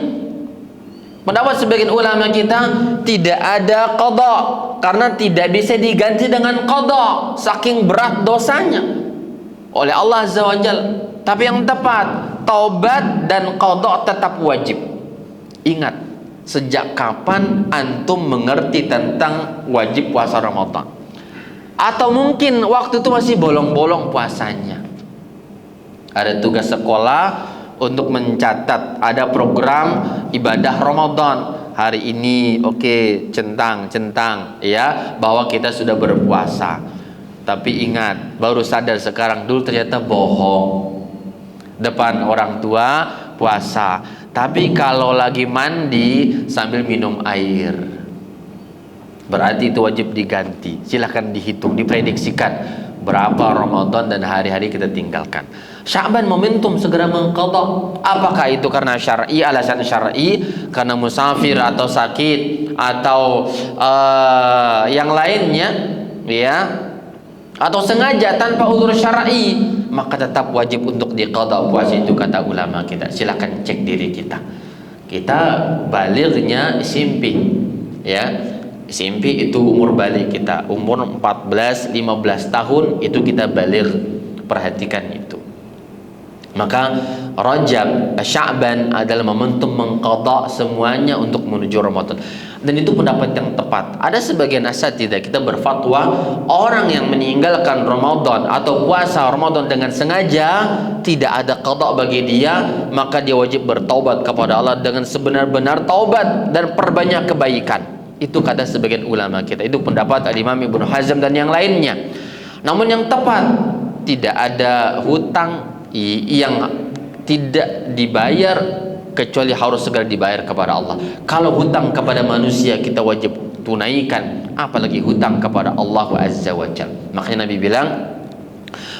Pendapat sebagian ulama kita tidak ada qadha karena tidak bisa diganti dengan qadha, saking berat dosanya oleh Allah Azza wa Jalla. Tapi yang tepat, taubat dan qadha tetap wajib. Ingat, sejak kapan antum mengerti tentang wajib puasa Ramadan? Atau mungkin waktu itu masih bolong-bolong puasanya. Ada tugas sekolah untuk mencatat, ada program ibadah Ramadan. Hari ini centang ya bahwa kita sudah berpuasa. Tapi ingat, baru sadar sekarang, dulu ternyata bohong. Depan orang tua puasa, tapi kalau lagi mandi sambil minum air, berarti itu wajib diganti. Silahkan dihitung, diprediksikan berapa Ramadan dan hari-hari kita tinggalkan. Sya'ban momentum segera mengqadha. Apakah itu karena syar'i, alasan syar'i, karena musafir atau sakit atau yang lainnya ya, atau sengaja tanpa uzur syar'i, maka tetap wajib untuk diqadha puasa itu kata ulama kita. Silakan cek diri kita. Kita balighnya SMP ya. SMP itu umur baligh kita, umur 14-15 tahun itu kita baligh. Perhatikan itu. Maka Rajab, Sya'ban adalah momentum mengqadha semuanya untuk menuju Ramadan. Dan itu pendapat yang tepat. Ada sebagian asatidzah kita berfatwa, orang yang meninggalkan Ramadan atau puasa Ramadan dengan sengaja, tidak ada qadha bagi dia, maka dia wajib bertaubat kepada Allah dengan sebenar-benar taubat dan perbanyak kebaikan. Itu kata sebagian ulama kita. Itu pendapat Al-Imam Ibnu Hazm dan yang lainnya. Namun yang tepat, tidak ada hutang yang tidak dibayar kecuali harus segera dibayar kepada Allah. Kalau hutang kepada manusia kita wajib tunaikan, apalagi hutang kepada Allah Azza wa Jalla. Makanya Nabi bilang,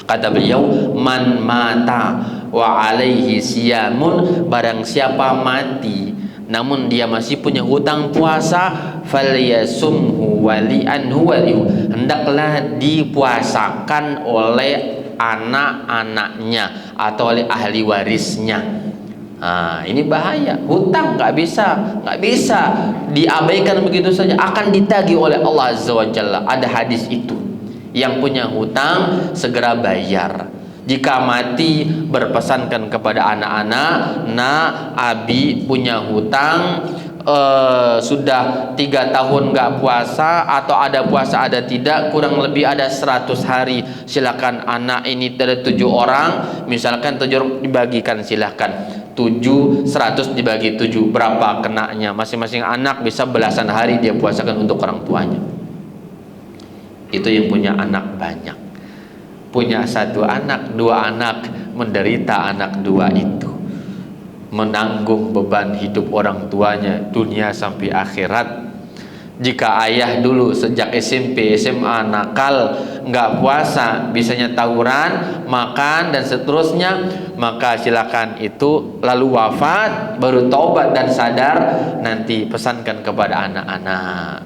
kata beliau, man mata wa alaihi siyamun, barang siapa mati namun dia masih punya hutang puasa, falyasumhu wali'anhu walihu, hendaklah dipuasakan oleh anak-anaknya atau oleh ahli warisnya. Nah, ini bahaya. Hutang nggak bisa diabaikan begitu saja, akan ditagih oleh Allah Azza wa Jalla. Ada hadis itu, yang punya hutang segera bayar. Jika mati berpesankan kepada anak-anak, nah abi punya hutang, sudah 3 tahun nggak puasa, atau ada puasa ada tidak, kurang lebih ada 100 hari. Silakan anak ini ada 7 orang, misalkan 7 orang dibagikan, silakan 100 dibagi 7, berapa kenanya? Masing-masing anak bisa belasan hari dia puasakan untuk orang tuanya. Itu yang punya anak banyak. Punya 1 anak, 2 anak, menderita anak 2 itu, menanggung beban hidup orang tuanya dunia sampai akhirat. Jika ayah dulu sejak SMP, SMA nakal, nggak puasa, bisanya tawuran, makan dan seterusnya, maka silakan itu lalu wafat, baru taubat dan sadar, nanti pesankan kepada anak-anak.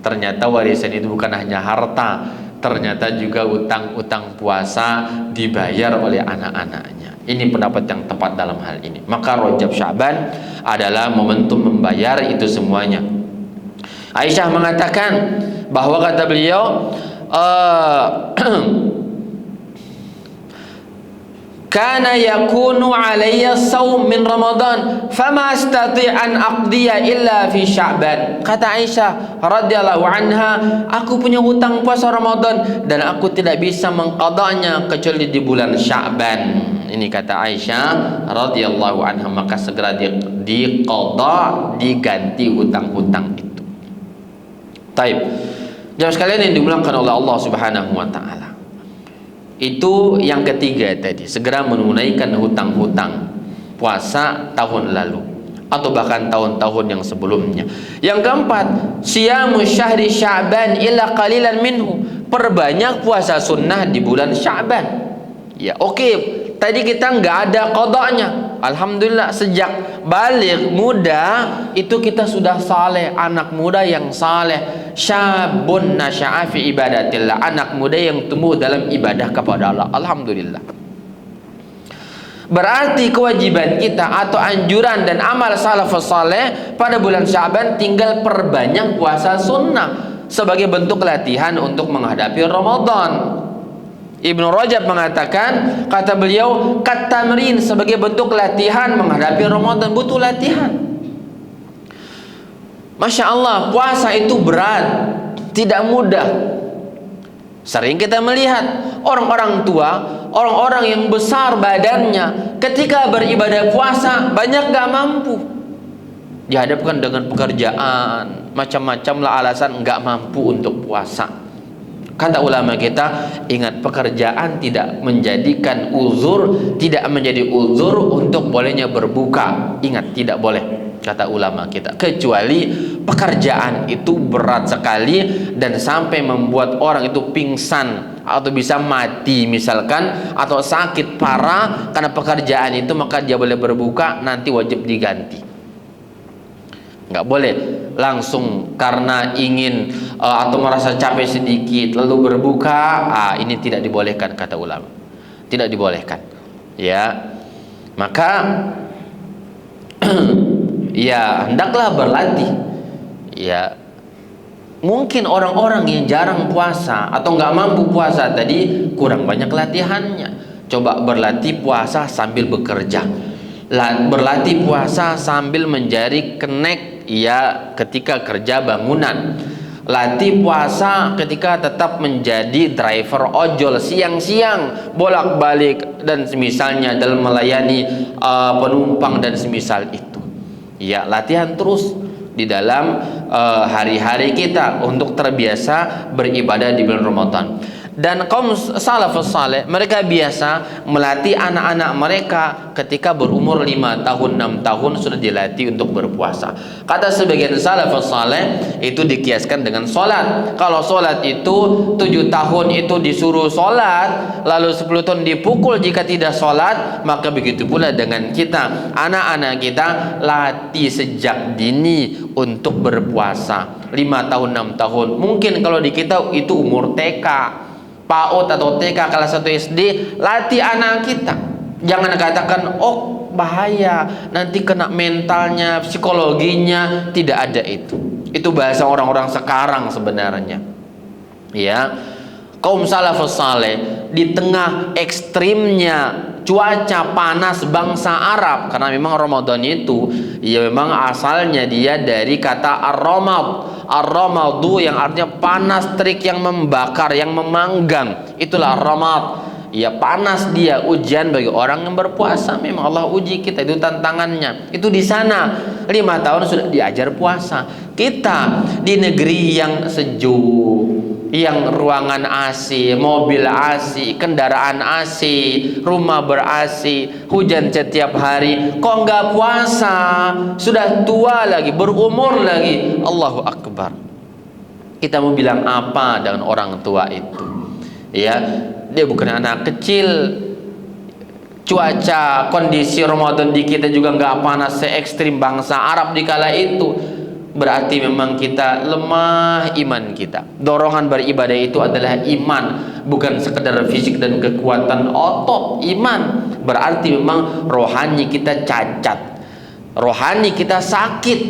Ternyata warisan itu bukan hanya harta, ternyata juga utang-utang puasa dibayar oleh anak-anaknya. Ini pendapat yang tepat dalam hal ini. Maka Rajab Sya'ban adalah momentum membayar itu semuanya. Aisyah mengatakan bahwa kata beliau kana yakunu alayya shaum min Ramadan fama astati' an aqdiya illa fi Sya'ban. Kata Aisyah radhiyallahu anha, aku punya hutang puasa Ramadan dan aku tidak bisa mengqadanya kecuali di bulan Sya'ban. Ini kata Aisyah radhiyallahu anha, maka segera diqadha, diganti hutang-hutang itu. Taib. Jamaah sekalian yang dimuliakan oleh Allah Subhanahu wa taala. Itu yang ketiga tadi, segera menunaikan hutang-hutang puasa tahun lalu atau bahkan tahun-tahun yang sebelumnya. Yang keempat, siyamu syahri Sya'ban illa qalilan minhu. Perbanyak puasa sunnah di bulan Sya'ban. Ya, oke. Tadi kita nggak ada qadanya. Alhamdulillah, sejak balik muda itu kita sudah saleh, anak muda yang saleh. Syabun nasya'a fi ibadatillah, anak muda yang tumbuh dalam ibadah kepada Allah. Alhamdulillah. Berarti kewajiban kita atau anjuran dan amal salafus saleh pada bulan Sya'ban tinggal perbanyak puasa sunnah sebagai bentuk latihan untuk menghadapi Ramadan. Ibnu Rajab mengatakan, kata beliau, katamrin, sebagai bentuk latihan menghadapi Ramadan, butuh latihan. Masya Allah, puasa itu berat, tidak mudah. Sering kita melihat orang-orang tua, orang-orang yang besar badannya, ketika beribadah puasa banyak gak mampu. Dihadapkan dengan pekerjaan, macam-macam lah alasan gak mampu untuk puasa. Kata ulama kita, ingat, pekerjaan tidak menjadikan uzur, tidak menjadi uzur untuk bolehnya berbuka. Ingat, tidak boleh, kata ulama kita, kecuali pekerjaan itu berat sekali dan sampai membuat orang itu pingsan atau bisa mati misalkan, atau sakit parah karena pekerjaan itu, maka dia boleh berbuka, nanti wajib diganti. Nggak boleh langsung karena ingin atau merasa capek sedikit lalu berbuka. Ini tidak dibolehkan, kata ulama, tidak dibolehkan. Ya, maka ya hendaklah berlatih. Ya, mungkin orang-orang yang jarang puasa atau nggak mampu puasa tadi kurang banyak latihannya. Coba berlatih puasa sambil bekerja, berlatih puasa sambil menjadi kenek, ya, ketika kerja bangunan, latih puasa ketika tetap menjadi driver ojol siang-siang bolak-balik dan semisalnya dalam melayani penumpang dan semisal itu. Ya, latihan terus di dalam hari-hari kita untuk terbiasa beribadah di bulan Ramadan. Dan kaum salafus saleh, mereka biasa melatih anak-anak mereka ketika berumur 5 tahun, 6 tahun sudah dilatih untuk berpuasa. Kata sebagian salafus saleh, itu dikiaskan dengan sholat. Kalau sholat itu 7 tahun itu disuruh sholat, lalu 10 tahun dipukul jika tidak sholat, maka begitu pula dengan kita. Anak-anak kita latih sejak dini untuk berpuasa 5 tahun, 6 tahun. Mungkin kalau di kita itu umur TK, PAUD atau TK kelas 1 SD, latih anak kita. Jangan katakan, oh bahaya, nanti kena mentalnya, psikologinya. Tidak ada itu. Itu bahasa orang-orang sekarang sebenarnya. Ya, kaum salafus saleh di tengah ekstrimnya cuaca panas bangsa Arab, karena memang Ramadan itu ya memang asalnya dia dari kata ar-ramad. Ar-ramadu yang artinya panas terik yang membakar, yang memanggang, itulah ar-ramad. Ya, panas dia, ujian bagi orang yang berpuasa. Memang Allah uji kita, itu tantangannya. Itu di sana 5 tahun sudah diajar puasa. Kita di negeri yang sejuk, yang ruangan AC, mobil AC, kendaraan AC, rumah ber-AC, hujan setiap hari, kok nggak puasa? Sudah tua lagi, berumur lagi. Allahu Akbar. Kita mau bilang apa dengan orang tua itu? Ya, dia bukan anak kecil. Cuaca kondisi Ramadan di kita juga nggak panas se ekstrim bangsa Arab di kala itu. Berarti memang kita lemah iman kita. Dorongan beribadah itu adalah iman, bukan sekedar fisik dan kekuatan otot. Iman berarti memang rohani kita cacat, rohani kita sakit.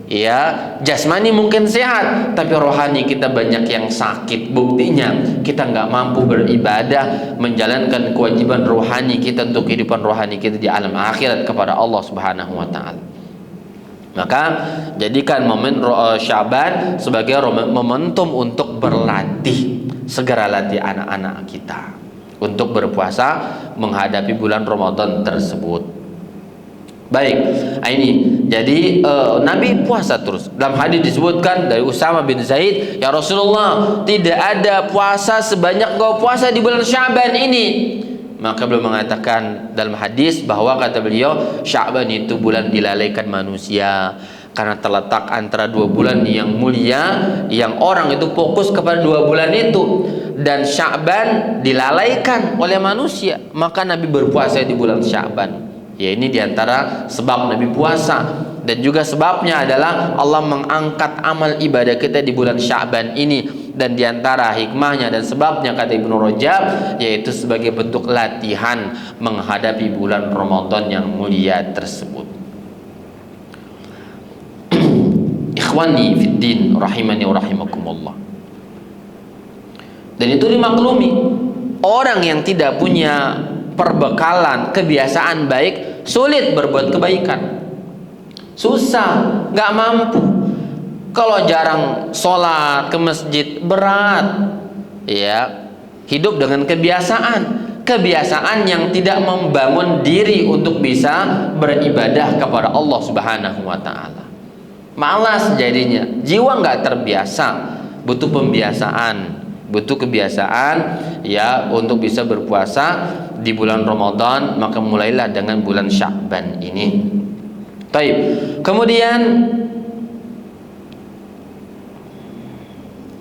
Ya, jasmani mungkin sehat, tapi rohani kita banyak yang sakit. Buktinya kita nggak mampu beribadah, menjalankan kewajiban rohani kita untuk kehidupan rohani kita di alam akhirat kepada Allah Subhanahu wa taala. Maka jadikan momen Syaban sebagai momentum untuk berlatih. Segera latih anak-anak kita untuk berpuasa menghadapi bulan Ramadan tersebut. Baik, ini jadi Nabi puasa terus. Dalam hadis disebutkan dari Usama bin Zaid, ya Rasulullah, tidak ada puasa sebanyak kau puasa di bulan Syaban ini. Maka beliau mengatakan dalam hadis bahwa kata beliau, Syaban itu bulan dilalaikan manusia karena terletak antara dua bulan yang mulia, yang orang itu fokus kepada dua bulan itu, dan Syaban dilalaikan oleh manusia. Maka Nabi berpuasa di bulan Syaban. Ya, ini diantara sebab Nabi puasa. Dan juga sebabnya adalah Allah mengangkat amal ibadah kita di bulan Syaban ini. Dan diantara hikmahnya dan sebabnya kata Ibnu Rajab, yaitu sebagai bentuk latihan menghadapi bulan Ramadan yang mulia tersebut. Ikhwani fiddin rahimani wa rahimakumullah. Dan itu dimaklumi, orang yang tidak punya perbekalan kebiasaan baik sulit berbuat kebaikan, susah, nggak mampu. Kalau jarang sholat ke masjid berat, ya, hidup dengan kebiasaan yang tidak membangun diri untuk bisa beribadah kepada Allah Subhanahu wa taala. Malas jadinya, jiwa nggak terbiasa, butuh pembiasaan. Butuh kebiasaan ya untuk bisa berpuasa di bulan Ramadan. Maka mulailah dengan bulan Sya'ban ini. Taib. Kemudian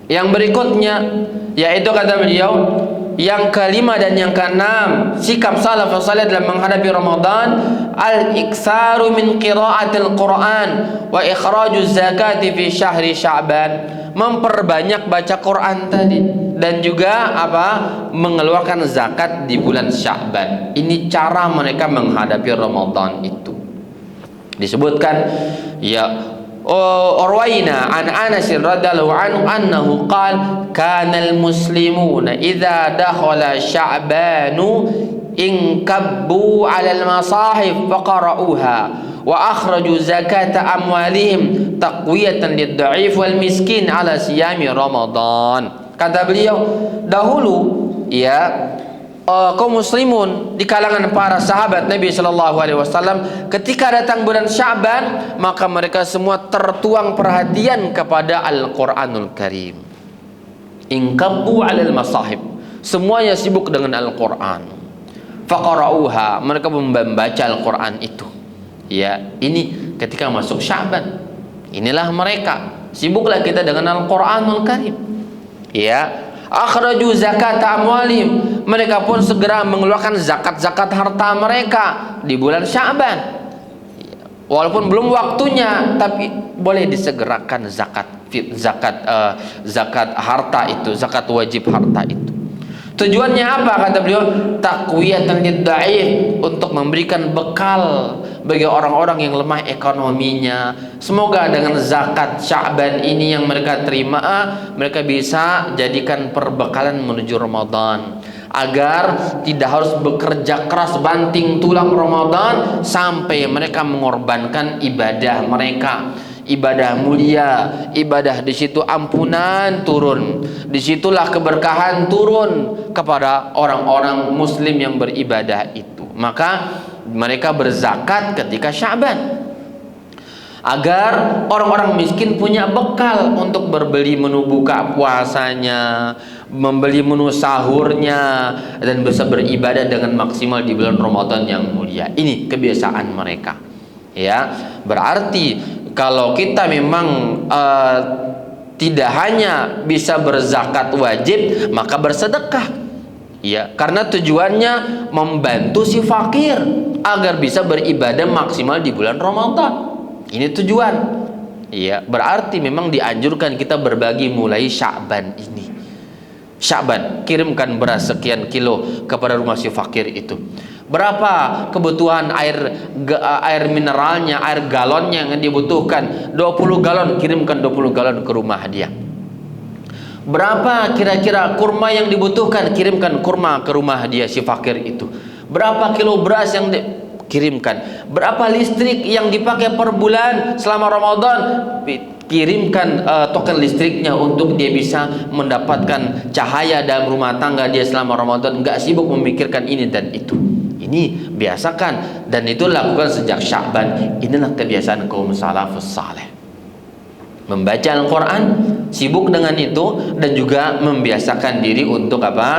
yang berikutnya yaitu kata beliau, yang kelima dan yang keenam, sikap salafus saleh dalam menghadapi Ramadan, al-iktsaru min qiraatil Quran wa ikhrajuz zakati fi syahri Sya'ban. Memperbanyak baca Quran tadi dan juga mengeluarkan zakat di bulan Sya'ban. Ini cara mereka menghadapi Ramadan itu. Disebutkan ya, Urwaina an Anas radhiyallahu anhu annahu qala kana al-muslimuna idza dakhala Sya'banu inkabbu 'ala al-masahif faqara'uha wa akhraju zakata amwalihim taqwiyatan lid-dha'if wal miskin 'ala siyami Ramadan. Kata beliau, dahulu ya kaum muslimun di kalangan para sahabat Nabi Shallallahu Alaihi Wasallam ketika datang bulan Sya'ban, maka mereka semua tertuang perhatian kepada Al-Quranul Karim. Inkabbu 'alal masahib, semuanya sibuk dengan Al-Quran. Faqara'uha, mereka membaca Al-Quran itu. Ya, ini ketika masuk Sya'ban. Inilah mereka, sibuklah kita dengan Al-Quranul Karim. Ya, akhraju zakat amwalihim, mereka pun segera mengeluarkan zakat-zakat harta mereka di bulan Sya'ban. Walaupun belum waktunya, tapi boleh disegerakan zakat harta itu, zakat wajib harta itu. Tujuannya apa kata beliau? Taqwiyatan lid-dha'if, untuk memberikan bekal bagi orang-orang yang lemah ekonominya. Semoga dengan zakat Sya'ban ini yang mereka terima, mereka bisa jadikan perbekalan menuju Ramadan, agar tidak harus bekerja keras banting tulang Ramadan sampai mereka mengorbankan ibadah mereka. Ibadah mulia, ibadah di situ ampunan turun, disitulah keberkahan turun kepada orang-orang muslim yang beribadah itu. Maka mereka berzakat ketika Sya'ban agar orang-orang miskin punya bekal untuk berbeli menu buka puasanya, membeli menu sahurnya, dan bisa beribadah dengan maksimal di bulan Ramadan yang mulia. Ini kebiasaan mereka. Ya, berarti kalau kita memang tidak hanya bisa berzakat wajib, maka bersedekah. Ya, karena tujuannya membantu si fakir agar bisa beribadah maksimal di bulan Ramadan. Ini tujuan. Ya, berarti memang dianjurkan kita berbagi mulai Sya'ban ini. Sya'ban, kirimkan beras sekian kilo kepada rumah si fakir itu. Berapa kebutuhan air mineralnya, air galonnya yang dibutuhkan? 20 galon, kirimkan 20 galon ke rumah dia. Berapa kira-kira kurma yang dibutuhkan? Kirimkan kurma ke rumah dia si fakir itu. Berapa kilo beras yang kirimkan? Berapa listrik yang dipakai per bulan selama Ramadan? Kirimkan token listriknya untuk dia bisa mendapatkan cahaya dalam rumah tangga dia selama Ramadan, enggak sibuk memikirkan ini dan itu. Ini biasakan, dan itu lakukan sejak Sya'ban. Inilah kebiasaan kaum salafus saleh. Membaca Al-Quran, sibuk dengan itu, dan juga membiasakan diri untuk apa?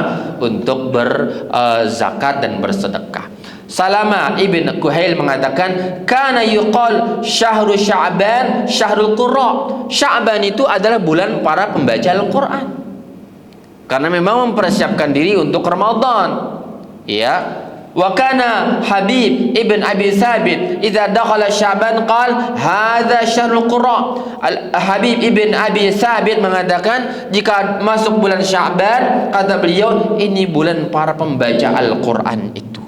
Untuk berzakat dan bersedekah. Salama ibn Kuhail mengatakan, kana yuqal syahru Sya'ban syahrul qurra. Sya'ban itu adalah bulan para pembaca Al-Quran, karena memang mempersiapkan diri untuk Ramadan. Ya. Wa kana Habib ibn Abi Thabit idza dakhala Sya'ban qala hadza syahrul qurra. Habib ibn Abi Thabit mengatakan, jika masuk bulan Sya'ban, kata beliau, ini bulan para pembaca Al-Qur'an itu.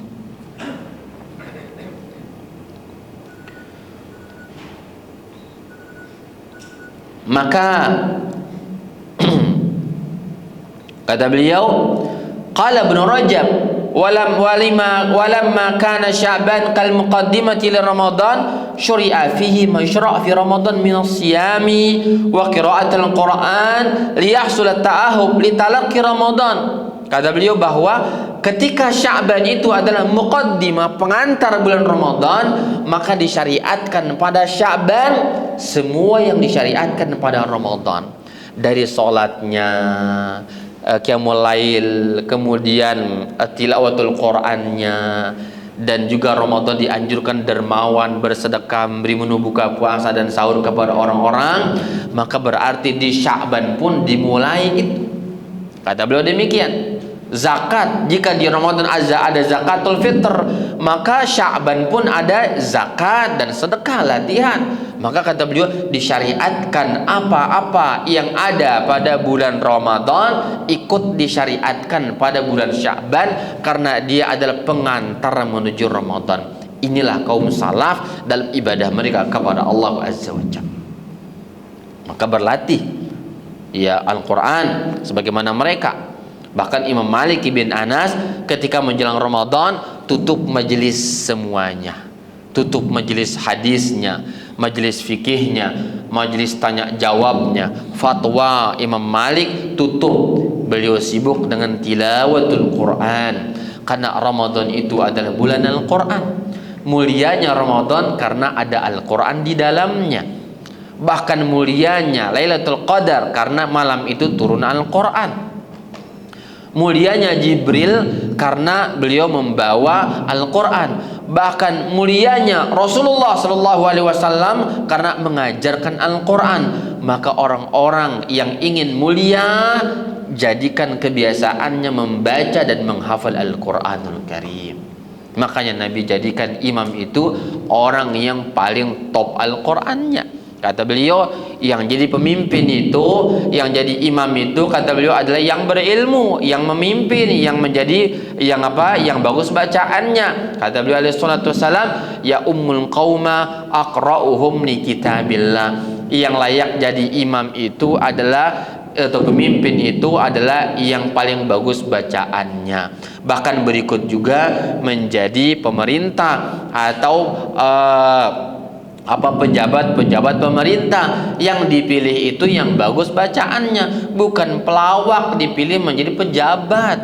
Maka kata beliau, qala Ibnu Rajab walamma kana Sya'ban kal muqaddimati li Ramadan syuri'a fihi masyra' fi Ramadan min as-siyami wa qira'atil Qur'an liyahsul at-ta'ahub li talaqqi Ramadan. Kata beliau bahwa ketika Sya'ban itu adalah muqaddimah, pengantar bulan Ramadan, maka disyariatkan pada Sya'ban semua yang disyariatkan pada Ramadan, dari salatnya, qiyamul lail, kemudian tilawatul Qur'annya, dan juga Ramadan dianjurkan dermawan, bersedekah, memberi menu buka puasa dan sahur kepada orang-orang. Maka berarti di Sya'ban pun dimulai itu. Kata beliau demikian. Zakat, jika di Ramadan ada zakatul fitr, maka Sya'ban pun ada zakat dan sedekah, latihan. Maka kata beliau, disyariatkan apa-apa yang ada pada bulan Ramadan ikut disyariatkan pada bulan Sya'ban, karena dia adalah pengantar menuju Ramadan. Inilah kaum salaf dalam ibadah mereka kepada Allah Azza wa Jalla. Maka berlatih ya Al-Quran sebagaimana mereka. Bahkan Imam Malik bin Anas ketika menjelang Ramadan tutup majelis semuanya, tutup majelis hadisnya, majelis fikihnya, majelis tanya jawabnya, fatwa Imam Malik tutup. Beliau sibuk dengan tilawatul Quran, karena Ramadan itu adalah bulan Al-Quran. Mulianya Ramadan karena ada Al-Quran di dalamnya. Bahkan mulianya Lailatul Qadar karena malam itu turun Al-Quran. Mulianya Jibril karena beliau membawa Al-Quran. Bahkan mulianya Rasulullah SAW karena mengajarkan Al-Quran. Maka orang-orang yang ingin mulia, jadikan kebiasaannya membaca dan menghafal Al-Quranul Karim. Makanya Nabi jadikan imam itu orang yang paling top Al-Qurannya. Kata beliau, yang jadi pemimpin itu, yang jadi imam itu, kata beliau adalah yang berilmu, yang memimpin, yang menjadi yang bagus bacaannya. Kata beliau alaihi salatu wassalam, ya ummul qauma aqra'uhum li kitabillah. Yang layak jadi imam itu adalah, atau pemimpin itu adalah yang paling bagus bacaannya. Bahkan berikut juga menjadi pemerintah atau pejabat pemerintah, yang dipilih itu yang bagus bacaannya, bukan pelawak dipilih menjadi pejabat.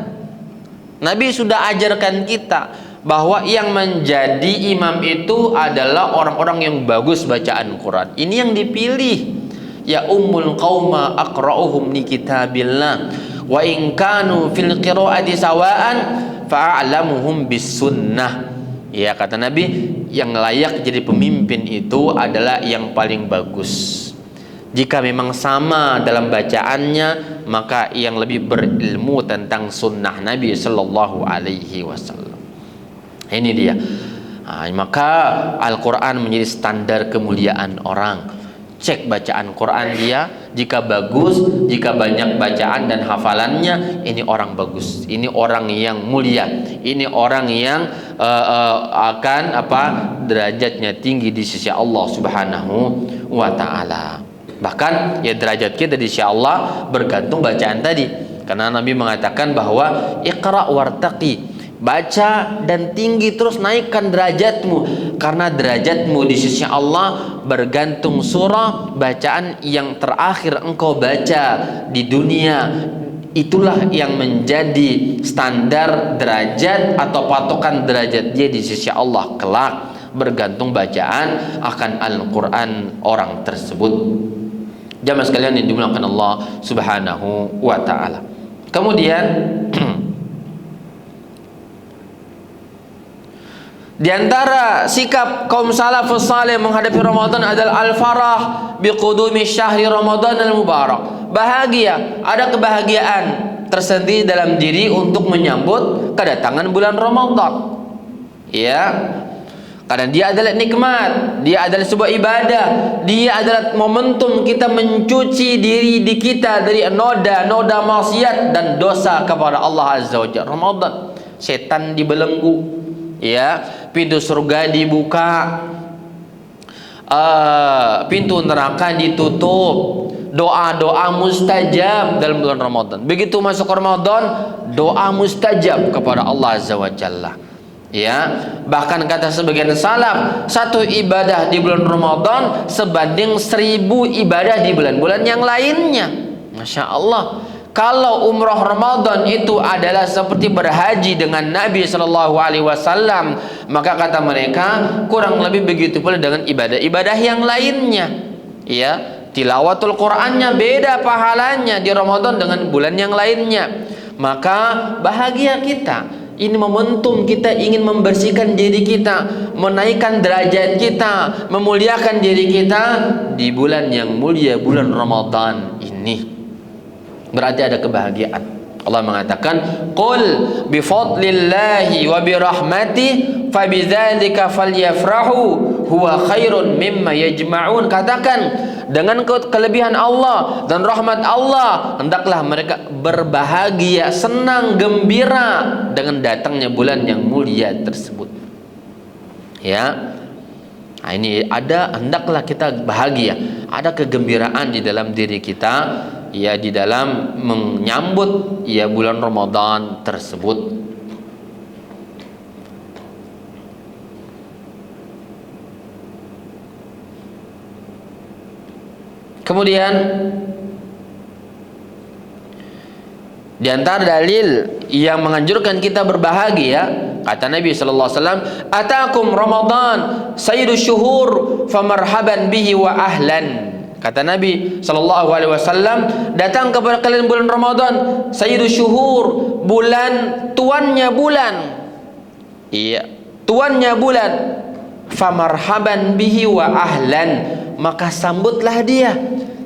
Nabi sudah ajarkan kita bahwa yang menjadi imam itu adalah orang-orang yang bagus bacaan Quran. Ini yang dipilih. Ya ummul qauma aqra'uhum li kitabillah wa in kanu fil qira'ati sawa'an fa'alamuhum bis sunnah. Ya, kata Nabi, yang layak jadi pemimpin itu adalah yang paling bagus. Jika memang sama dalam bacaannya, maka yang lebih berilmu tentang sunnah Nabi Sallallahu Alaihi Wasallam. Ini dia. Maka Al-Quran menjadi standar kemuliaan orang. Cek bacaan Quran dia, jika bagus, jika banyak bacaan dan hafalannya, ini orang bagus, ini orang yang mulia, ini orang yang akan derajatnya tinggi di sisi Allah Subhanahu wa Ta'ala. Bahkan ya derajat kita di sisi Allah bergantung bacaan tadi, karena Nabi mengatakan bahwa iqra wartaqi, baca dan tinggi terus naikkan derajatmu, karena derajatmu di sisi Allah bergantung surah bacaan yang terakhir engkau baca di dunia. Itulah yang menjadi standar derajat atau patokan derajat dia di sisi Allah kelak, bergantung bacaan akan Al-Quran orang tersebut. Jamaah sekalian yang dimuliakan Allah Subhanahu wa Ta'ala. Kemudian di antara sikap kaum salafus saleh menghadapi Ramadan adalah al-farah biqudumi syahri Ramadan al-mubarak. Bahagia, ada kebahagiaan tersendiri dalam diri untuk menyambut kedatangan bulan Ramadan. Ya. Karena dia adalah nikmat, dia adalah sebuah ibadah, dia adalah momentum kita mencuci diri di kita dari noda maksiat dan dosa kepada Allah Azza wa Jalla. Ramadan, setan dibelenggu, ya, pintu surga dibuka, pintu neraka ditutup, doa-doa mustajab dalam bulan Ramadan. Begitu masuk Ramadan, doa mustajab kepada Allah Azza wa Jalla. Ya, bahkan kata sebagian salaf, satu ibadah di bulan Ramadan sebanding 1000 ibadah di bulan-bulan yang lainnya. Masya Allah. Kalau umrah Ramadan itu adalah seperti berhaji dengan Nabi Shallallahu Alaihi Wasallam, maka kata mereka kurang lebih begitu pula dengan ibadah-ibadah yang lainnya. Ya, tilawatul Qurannya beda pahalanya di Ramadan dengan bulan yang lainnya. Maka bahagia kita. Ini momentum kita ingin membersihkan diri kita, menaikkan derajat kita, memuliakan diri kita di bulan yang mulia, bulan Ramadan ini. Berarti ada kebahagiaan. Allah mengatakan, "Qul bi fadlillahi wa bi rahmatihi fabidzalika falyafrahu huwa khairun mimma yajma'un." Katakan, dengan kelebihan Allah dan rahmat Allah hendaklah mereka berbahagia, senang, gembira dengan datangnya bulan yang mulia tersebut. Ya. Nah, ini hendaklah kita bahagia, ada kegembiraan di dalam diri kita, ya, di dalam menyambut ya bulan Ramadan tersebut. Kemudian di antara dalil yang menganjurkan kita berbahagia, kata Nabi sallallahu alaihi wasallam, "Atakum Ramadan sayyidus syuhur famarhaban bihi wa ahlan." Kata Nabi sallallahu alaihi wasallam, datang kepada kalian bulan Ramadan, sayyidus syuhur, bulan tuannya bulan. Iya, tuannya bulan. Famarhaban bihi wa ahlan, maka sambutlah dia,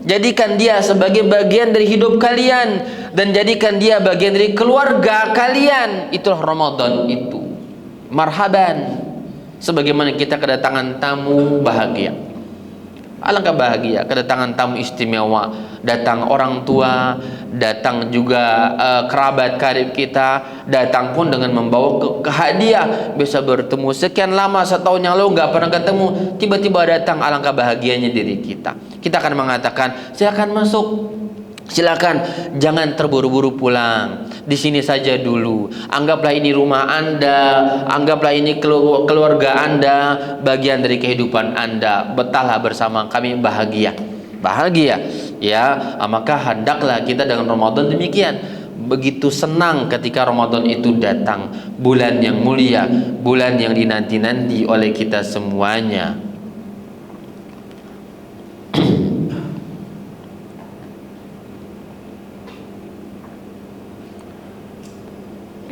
jadikan dia sebagai bagian dari hidup kalian dan jadikan dia bagian dari keluarga kalian. Itulah Ramadan itu. Marhaban, sebagaimana kita kedatangan tamu bahagia. Alangkah bahagia kedatangan tamu istimewa, datang orang tua, datang juga kerabat karib kita, datang pun dengan membawa ke hadiah. Bisa bertemu sekian lama, setahun yang lalu nggak pernah ketemu, tiba-tiba datang, alangkah bahagianya diri kita. Kita akan mengatakan, silakan masuk, silakan, jangan terburu-buru pulang, di sini saja dulu. Anggaplah ini rumah Anda, anggaplah ini keluarga Anda, bagian dari kehidupan Anda. Betahlah bersama kami, bahagia, bahagia. Ya, maka hendaklah kita dengan Ramadan demikian. Begitu senang ketika Ramadan itu datang, bulan yang mulia, bulan yang dinanti-nanti oleh kita semuanya.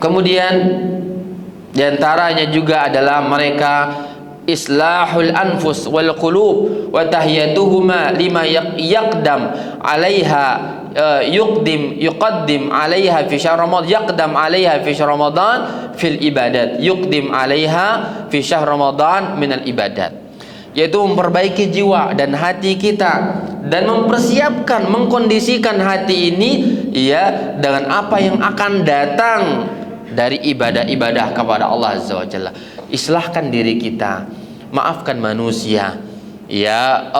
Kemudian diantaranya juga adalah mereka islahul anfus wal qulub wa tahiyatuhuma lima yaqdam 'alaiha yuqaddim 'alaiha fi syahr ramadan yaqdam 'alaiha fi syahr ramadan fil ibadat yuqdim 'alaiha fi syahr ramadan minal ibadat, yaitu memperbaiki jiwa dan hati kita dan mempersiapkan, mengkondisikan hati ini ya dengan apa yang akan datang dari ibadah-ibadah kepada Allah Azza wa Jalla. Islahkan diri kita, maafkan manusia, ya,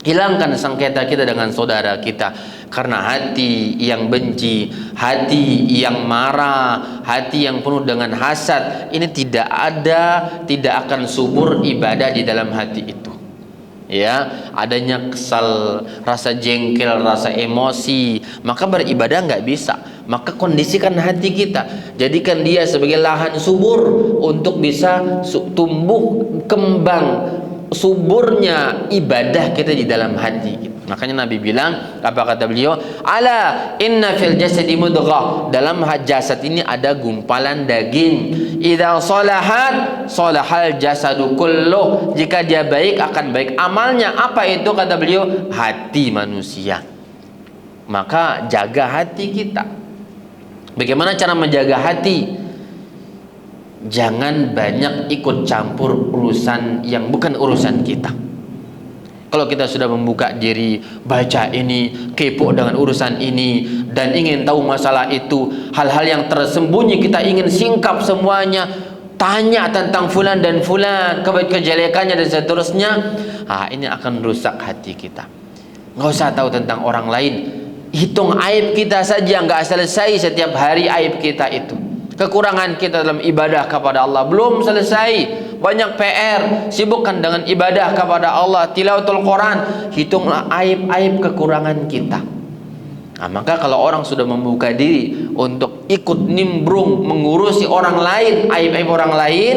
hilangkan sengketa kita dengan saudara kita, karena hati yang benci, hati yang marah, hati yang penuh dengan hasad ini tidak akan subur ibadah di dalam hati itu. Ya, adanya kesal, rasa jengkel, rasa emosi, maka beribadah nggak bisa. Maka kondisikan hati kita, jadikan dia sebagai lahan subur untuk bisa tumbuh kembang suburnya ibadah kita di dalam hati. Makanya Nabi bilang, apa kata beliau? Ala inna fil jasadi mudghah, dalam jasad ini ada gumpalan daging. Idza salahat salahal jasadu kulluh, jika dia baik akan baik amalnya. Apa itu kata beliau? Hati manusia. Maka jaga hati kita. Bagaimana cara menjaga hati? Jangan banyak ikut campur urusan yang bukan urusan kita. Kalau kita sudah membuka diri, baca ini, kepo dengan urusan ini, dan ingin tahu masalah itu, hal-hal yang tersembunyi kita ingin singkap semuanya, tanya tentang fulan dan fulan, kejelekannya dan seterusnya, ini akan rusak hati kita. Nggak usah tahu tentang orang lain, hitung aib kita saja, nggak selesai setiap hari aib kita itu. Kekurangan kita dalam ibadah kepada Allah belum selesai, banyak PR, sibukkan dengan ibadah kepada Allah, tilawatul Quran, hitunglah aib-aib kekurangan kita. Maka kalau orang sudah membuka diri untuk ikut nimbrung mengurusi orang lain, aib-aib orang lain,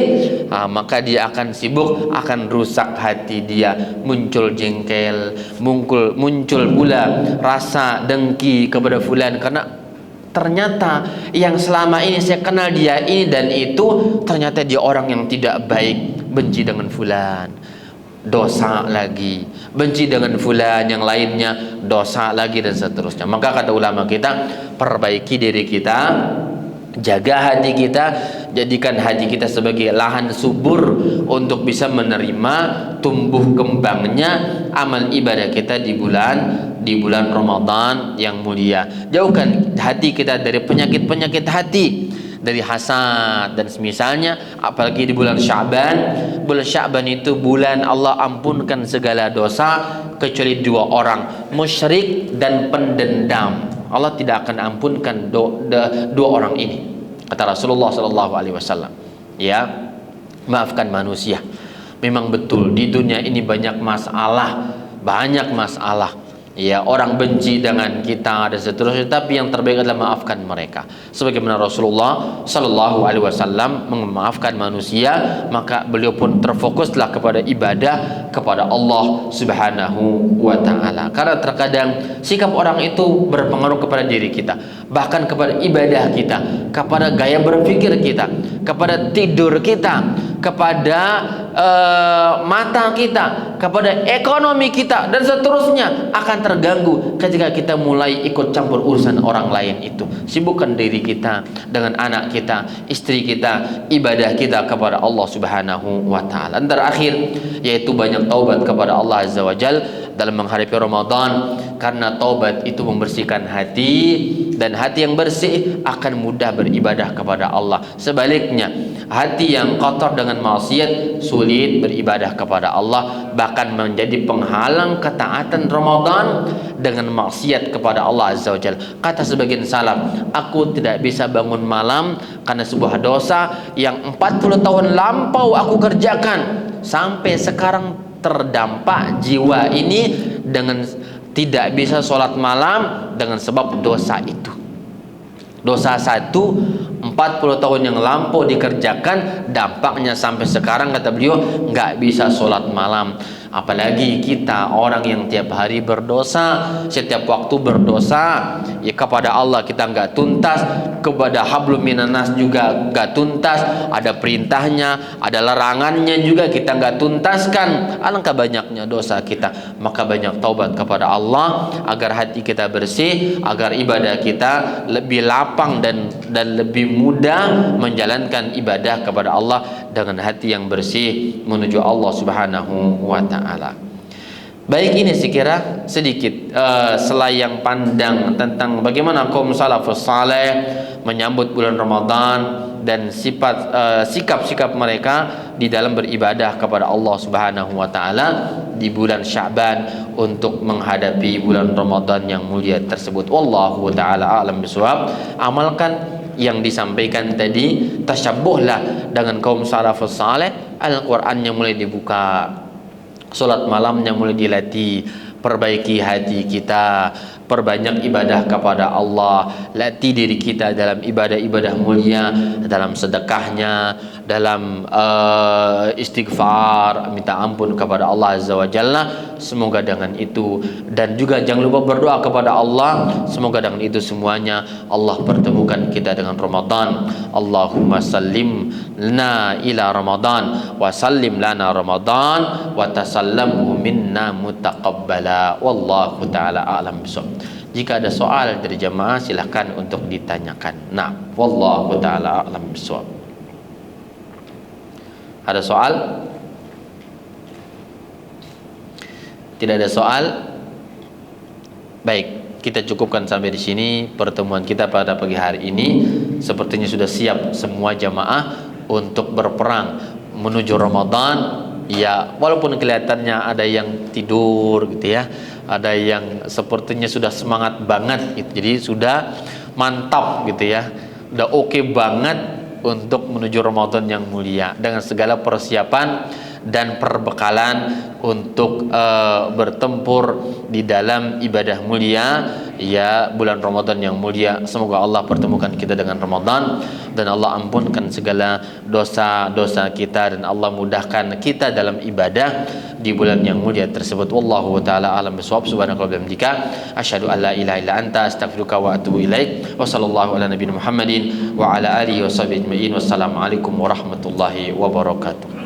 maka dia akan sibuk, akan rusak hati dia, muncul jengkel, muncul pula rasa dengki kepada fulan, karena ternyata yang selama ini saya kenal dia ini dan itu, ternyata dia orang yang tidak baik. Benci dengan fulan, dosa lagi. Benci dengan fulan yang lainnya, dosa lagi, dan seterusnya. Maka kata ulama kita, perbaiki diri kita, jaga hati kita, jadikan hati kita sebagai lahan subur untuk bisa menerima tumbuh kembangnya amal ibadah kita di bulan Ramadan yang mulia. Jauhkan hati kita dari penyakit-penyakit hati, dari hasad dan semisalnya, apalagi di bulan Sya'ban. Bulan Sya'ban itu bulan Allah ampunkan segala dosa kecuali dua orang, musyrik dan pendendam. Allah tidak akan ampunkan dua orang ini, kata Rasulullah SAW. Ya, maafkan manusia. Memang betul di dunia ini banyak masalah. Ya, orang benci dengan kita dan seterusnya, tapi yang terbaik adalah maafkan mereka. Sebagaimana Rasulullah SAW memaafkan manusia, maka beliau pun terfokuslah kepada ibadah kepada Allah Subhanahu wa Ta'ala. Karena terkadang sikap orang itu berpengaruh kepada diri kita, bahkan kepada ibadah kita, kepada gaya berpikir kita, kepada tidur kita, kepada mata kita, kepada ekonomi kita, dan seterusnya akan terganggu ketika kita mulai ikut campur urusan orang lain itu. Sibukkan diri kita dengan anak kita, istri kita, ibadah kita kepada Allah Subhanahu wa Ta'ala. Dan terakhir, yaitu banyak taubat kepada Allah Azza wa Jal dalam menghadapi Ramadan, karena taubat itu membersihkan hati, dan hati yang bersih akan mudah beribadah kepada Allah. Sebaliknya, hati yang kotor dengan maksiat sulit beribadah kepada Allah, bahkan menjadi penghalang ketaatan Ramadan dengan maksiat kepada Allah Azza wa Jalla. Kata sebagian salaf, aku tidak bisa bangun malam karena sebuah dosa yang 40 tahun lampau aku kerjakan, sampai sekarang terdampak jiwa ini dengan tidak bisa sholat malam dengan sebab dosa itu. Dosa satu 40 tahun yang lampau dikerjakan, dampaknya sampai sekarang kata beliau nggak bisa sholat malam. Apalagi kita orang yang tiap hari berdosa, setiap waktu berdosa, ya kepada Allah kita nggak tuntas, kepada hablum minanas juga nggak tuntas, ada perintahnya, ada larangannya juga kita nggak tuntaskan. Alangkah banyaknya dosa kita, maka banyak taubat kepada Allah agar hati kita bersih, agar ibadah kita lebih lapang dan lebih mudah menjalankan ibadah kepada Allah dengan hati yang bersih menuju Allah Subhanahu wa taala. Baik, ini sekira sedikit selayang pandang tentang bagaimana kaum salafus saleh menyambut bulan Ramadan dan sikap-sikap mereka di dalam beribadah kepada Allah Subhanahu wa taala di bulan Sya'ban untuk menghadapi bulan Ramadan yang mulia tersebut. Wallahu taala a'lam bishawab. Amalkan yang disampaikan tadi, tasyabbuhlah dengan kaum salafus saleh. Al-Qur'annya mulai dibuka, salat malamnya mulai dilatih, perbaiki hati kita, perbanyak ibadah kepada Allah, latih diri kita dalam ibadah-ibadah mulia, dalam sedekahnya, dalam istighfar, minta ampun kepada Allah Azza wa Jalla. Semoga dengan itu, dan juga jangan lupa berdoa kepada Allah, semoga dengan itu semuanya Allah pertemukan kita dengan Ramadan. Allahumma sallim lana ila Ramadan wa sallim lana Ramadan wa tasallamhu minna mutaqabbala. Wallahu ta'ala a'lam bishawab. Jika ada soal dari jamaah silahkan untuk ditanyakan. Nah, wallahu ta'ala a'lam bishawab. Ada soal? Tidak ada soal? Baik, kita cukupkan sampai di sini pertemuan kita pada pagi hari ini. Sepertinya sudah siap semua jamaah untuk berperang menuju Ramadan. Ya, walaupun kelihatannya ada yang tidur gitu ya, ada yang sepertinya sudah semangat banget gitu. Jadi sudah mantap gitu ya, udah oke banget untuk menuju Ramadan yang mulia dengan segala persiapan dan perbekalan untuk bertempur di dalam ibadah mulia ya bulan Ramadan yang mulia. Semoga Allah pertemukan kita dengan Ramadan dan Allah ampunkan segala dosa-dosa kita dan Allah mudahkan kita dalam ibadah di bulan yang mulia tersebut. Wallahu taala alam bisawab. Subhanakallahumma wa bihamdika asyhadu an la ilaha illa anta astaghfiruka wa atubu ilaik. Wa sallallahu ala nabiyina Muhammadin wa ala alihi washabihi ajmain. Wassalamu alaikum warahmatullahi wabarakatuh.